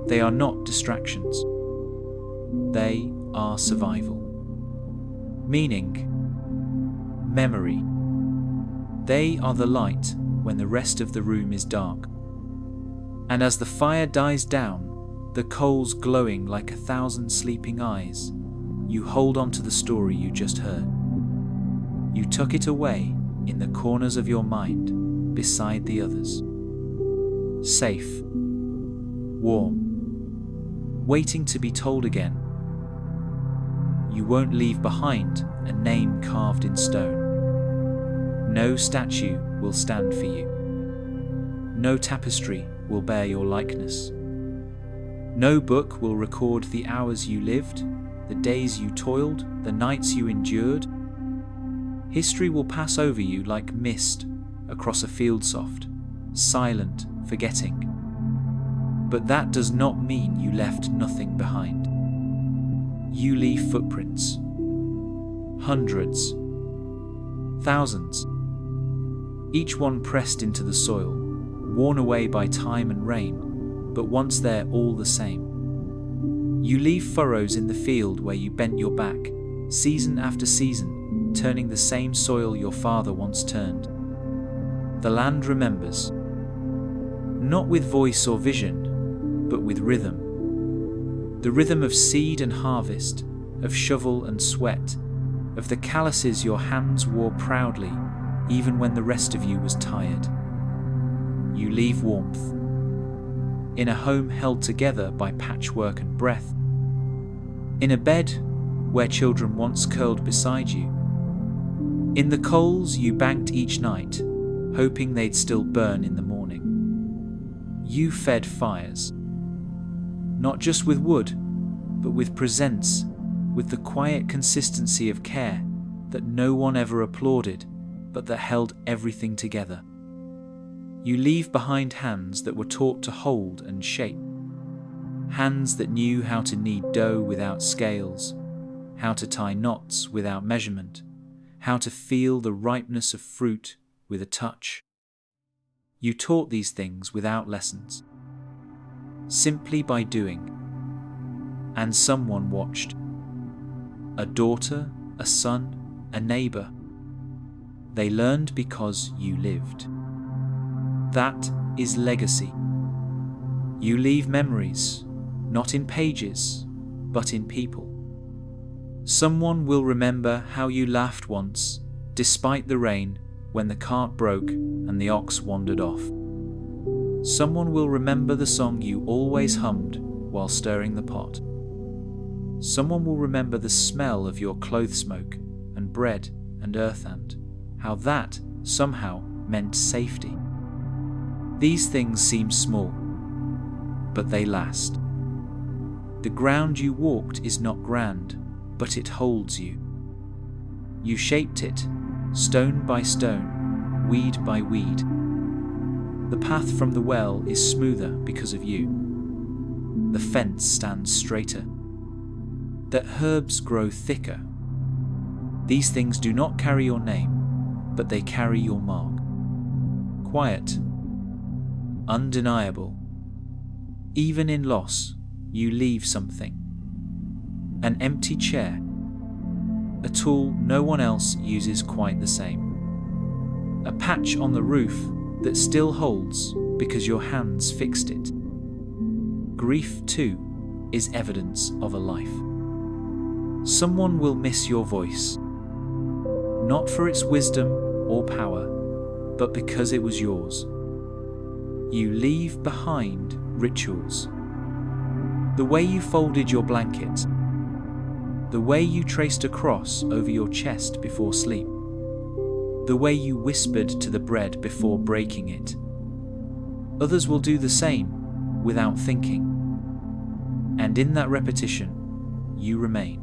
Speaker 1: They are not distractions. They are survival. Meaning, memory. They are the light when the rest of the room is dark. And as the fire dies down, the coals glowing like 1,000 sleeping eyes, you hold on to the story you just heard. You tuck it away in the corners of your mind beside the others. Safe, warm, waiting to be told again. You won't leave behind a name carved in stone. No statue will stand for you. No tapestry will bear your likeness. No book will record the hours you lived, the days you toiled, the nights you endured. History will pass over you like mist across a field soft, silent, forgetting. But that does not mean you left nothing behind. You leave footprints. Hundreds. Thousands. Each one pressed into the soil, worn away by time and rain, but once there all the same. You leave furrows in the field where you bent your back, season after season, turning the same soil your father once turned. The land remembers. Not with voice or vision, but with rhythm. The rhythm of seed and harvest, of shovel and sweat, of the calluses your hands wore proudly, even when the rest of you was tired. You leave warmth. In a home held together by patchwork and breath. In a bed where children once curled beside you. In the coals you banked each night, hoping they'd still burn in the morning. You fed fires. Not just with wood, but with presence, with the quiet consistency of care that no one ever applauded, but that held everything together. You leave behind hands that were taught to hold and shape. Hands that knew how to knead dough without scales, how to tie knots without measurement, how to feel the ripeness of fruit with a touch. You taught these things without lessons, simply by doing. And someone watched. A daughter, a son, a neighbour. They learned because you lived. That is legacy. You leave memories, not in pages, but in people. Someone will remember how you laughed once, despite the rain, when the cart broke and the ox wandered off. Someone will remember the song you always hummed while stirring the pot. Someone will remember the smell of your clothes smoke and bread and earthand, how that somehow meant safety. These things seem small, but they last. The ground you walked is not grand, but it holds you. You shaped it, stone by stone, weed by weed. The path from the well is smoother because of you. The fence stands straighter. That herbs grow thicker. These things do not carry your name, but they carry your mark. Quiet, undeniable. Even in loss, you leave something. An empty chair, a tool no one else uses quite the same. A patch on the roof that still holds because your hands fixed it. grief too is evidence of a life. Someone will miss your voice, not for its wisdom or power, but because it was yours. You leave behind rituals. The way you folded your blanket, the way you traced a cross over your chest before sleep, the way you whispered to the bread before breaking it. Others will do the same without thinking. And in that repetition, you remain.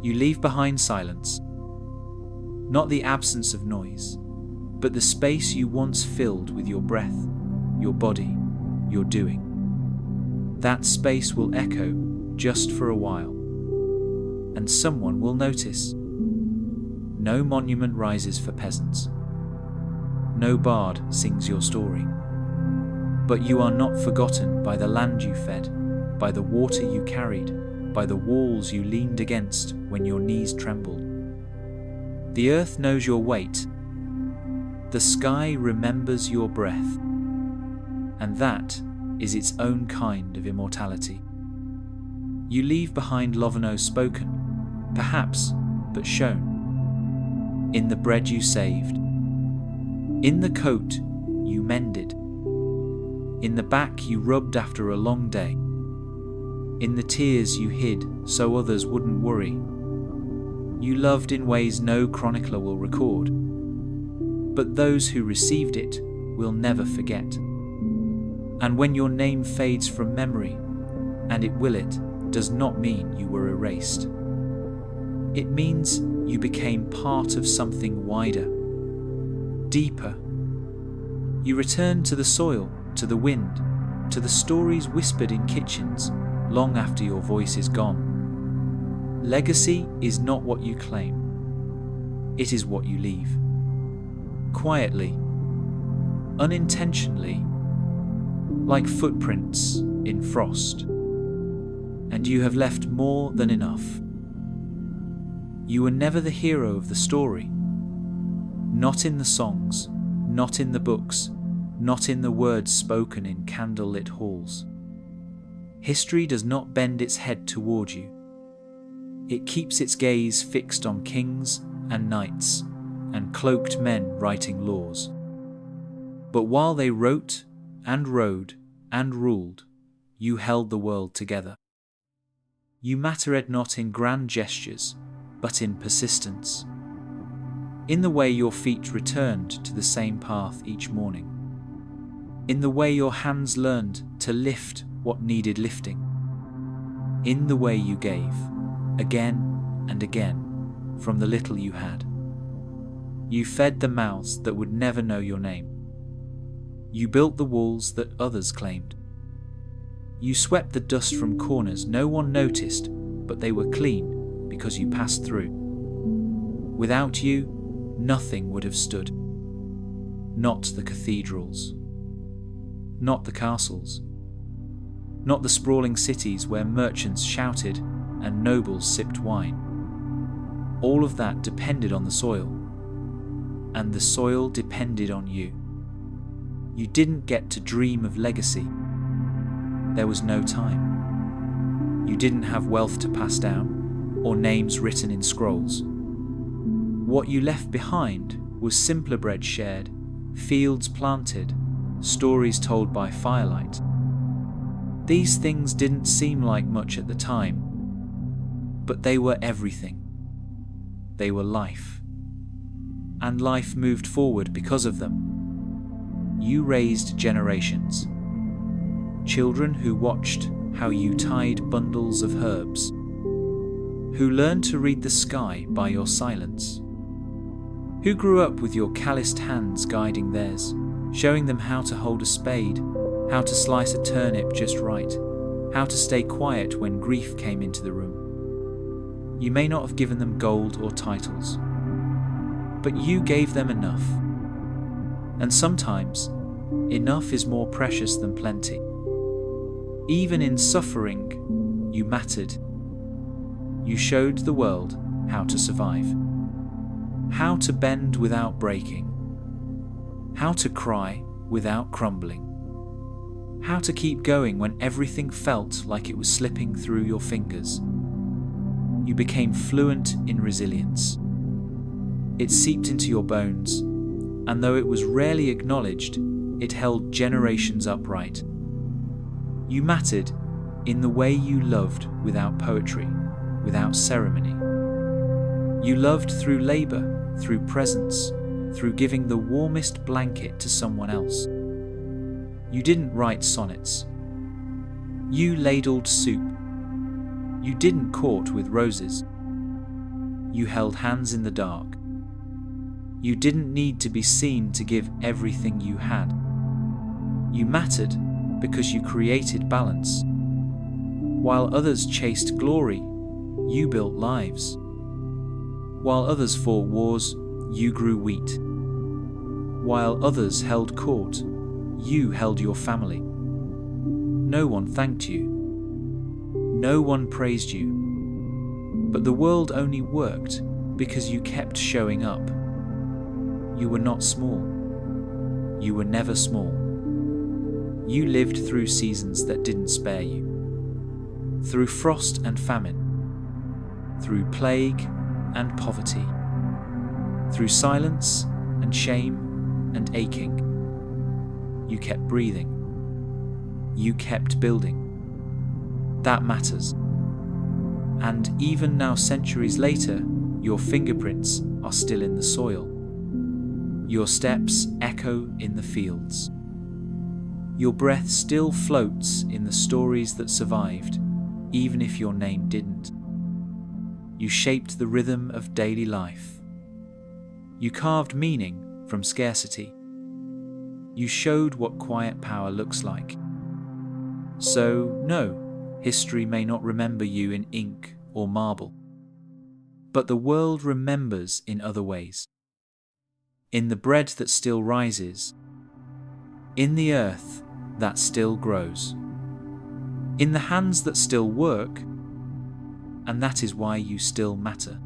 Speaker 1: You leave behind silence, not the absence of noise, but the space you once filled with your breath, your body, your doing. That space will echo just for a while, and someone will notice. No monument rises for peasants. No bard sings your story. But you are not forgotten by the land you fed, by the water you carried, by the walls you leaned against when your knees trembled. The earth knows your weight. The sky remembers your breath. And that is its own kind of immortality. You leave behind Loveno spoken, perhaps, but shown. In the bread you saved. In the coat you mended. In the back you rubbed after a long day. In the tears you hid so others wouldn't worry. You loved in ways no chronicler will record. But those who received it will never forget. And when your name fades from memory, and it will, it does not mean you were erased. It means you became part of something wider, deeper. You return to the soil, to the wind, to the stories whispered in kitchens long after your voice is gone. Legacy is not what you claim. It is what you leave. Quietly, unintentionally, like footprints in frost. And you have left more than enough. You were never the hero of the story. Not in the songs, not in the books, not in the words spoken in candlelit halls. History does not bend its head toward you. It keeps its gaze fixed on kings and knights and cloaked men writing laws. But while they wrote and rode and ruled, you held the world together. You mattered not in grand gestures, but in persistence. In the way your feet returned to the same path each morning. In the way your hands learned to lift what needed lifting. In the way you gave, again and again, from the little you had. You fed the mouths that would never know your name. You built the walls that others claimed. You swept the dust from corners no one noticed, but they were clean because you passed through. Without you, nothing would have stood. Not the cathedrals. Not the castles. Not the sprawling cities where merchants shouted and nobles sipped wine. All of that depended on the soil. And the soil depended on you. You didn't get to dream of legacy. There was no time. You didn't have wealth to pass down, or names written in scrolls. What you left behind was simpler bread shared, fields planted, stories told by firelight. These things didn't seem like much at the time, but they were everything. They were life. And life moved forward because of them. You raised generations. Children who watched how you tied bundles of herbs, who learned to read the sky by your silence, who grew up with your calloused hands guiding theirs, showing them how to hold a spade, how to slice a turnip just right, how to stay quiet when grief came into the room. You may not have given them gold or titles, but you gave them enough. And sometimes, enough is more precious than plenty. Even in suffering, you mattered. You showed the world how to survive, how to bend without breaking, how to cry without crumbling. How to keep going when everything felt like it was slipping through your fingers. You became fluent in resilience. It seeped into your bones, and though it was rarely acknowledged, it held generations upright. You mattered in the way you loved without poetry, without ceremony. You loved through labor, through presence, through giving the warmest blanket to someone else. You didn't write sonnets. You ladled soup. You didn't court with roses. You held hands in the dark. You didn't need to be seen to give everything you had. You mattered because you created balance. While others chased glory, you built lives. While others fought wars, you grew wheat. While others held court, you held your family. No one thanked you. No one praised you. But the world only worked because you kept showing up. You were not small. You were never small. You lived through seasons that didn't spare you. Through frost and famine. Through plague and poverty. Through silence and shame and aching. You kept breathing. You kept building. That matters. And even now, centuries later, your fingerprints are still in the soil. Your steps echo in the fields. Your breath still floats in the stories that survived, even if your name didn't. You shaped the rhythm of daily life. You carved meaning from scarcity. You showed what quiet power looks like. So, no, history may not remember you in ink or marble. But the world remembers in other ways. In the bread that still rises. In the earth that still grows. In the hands that still work. And that is why you still matter.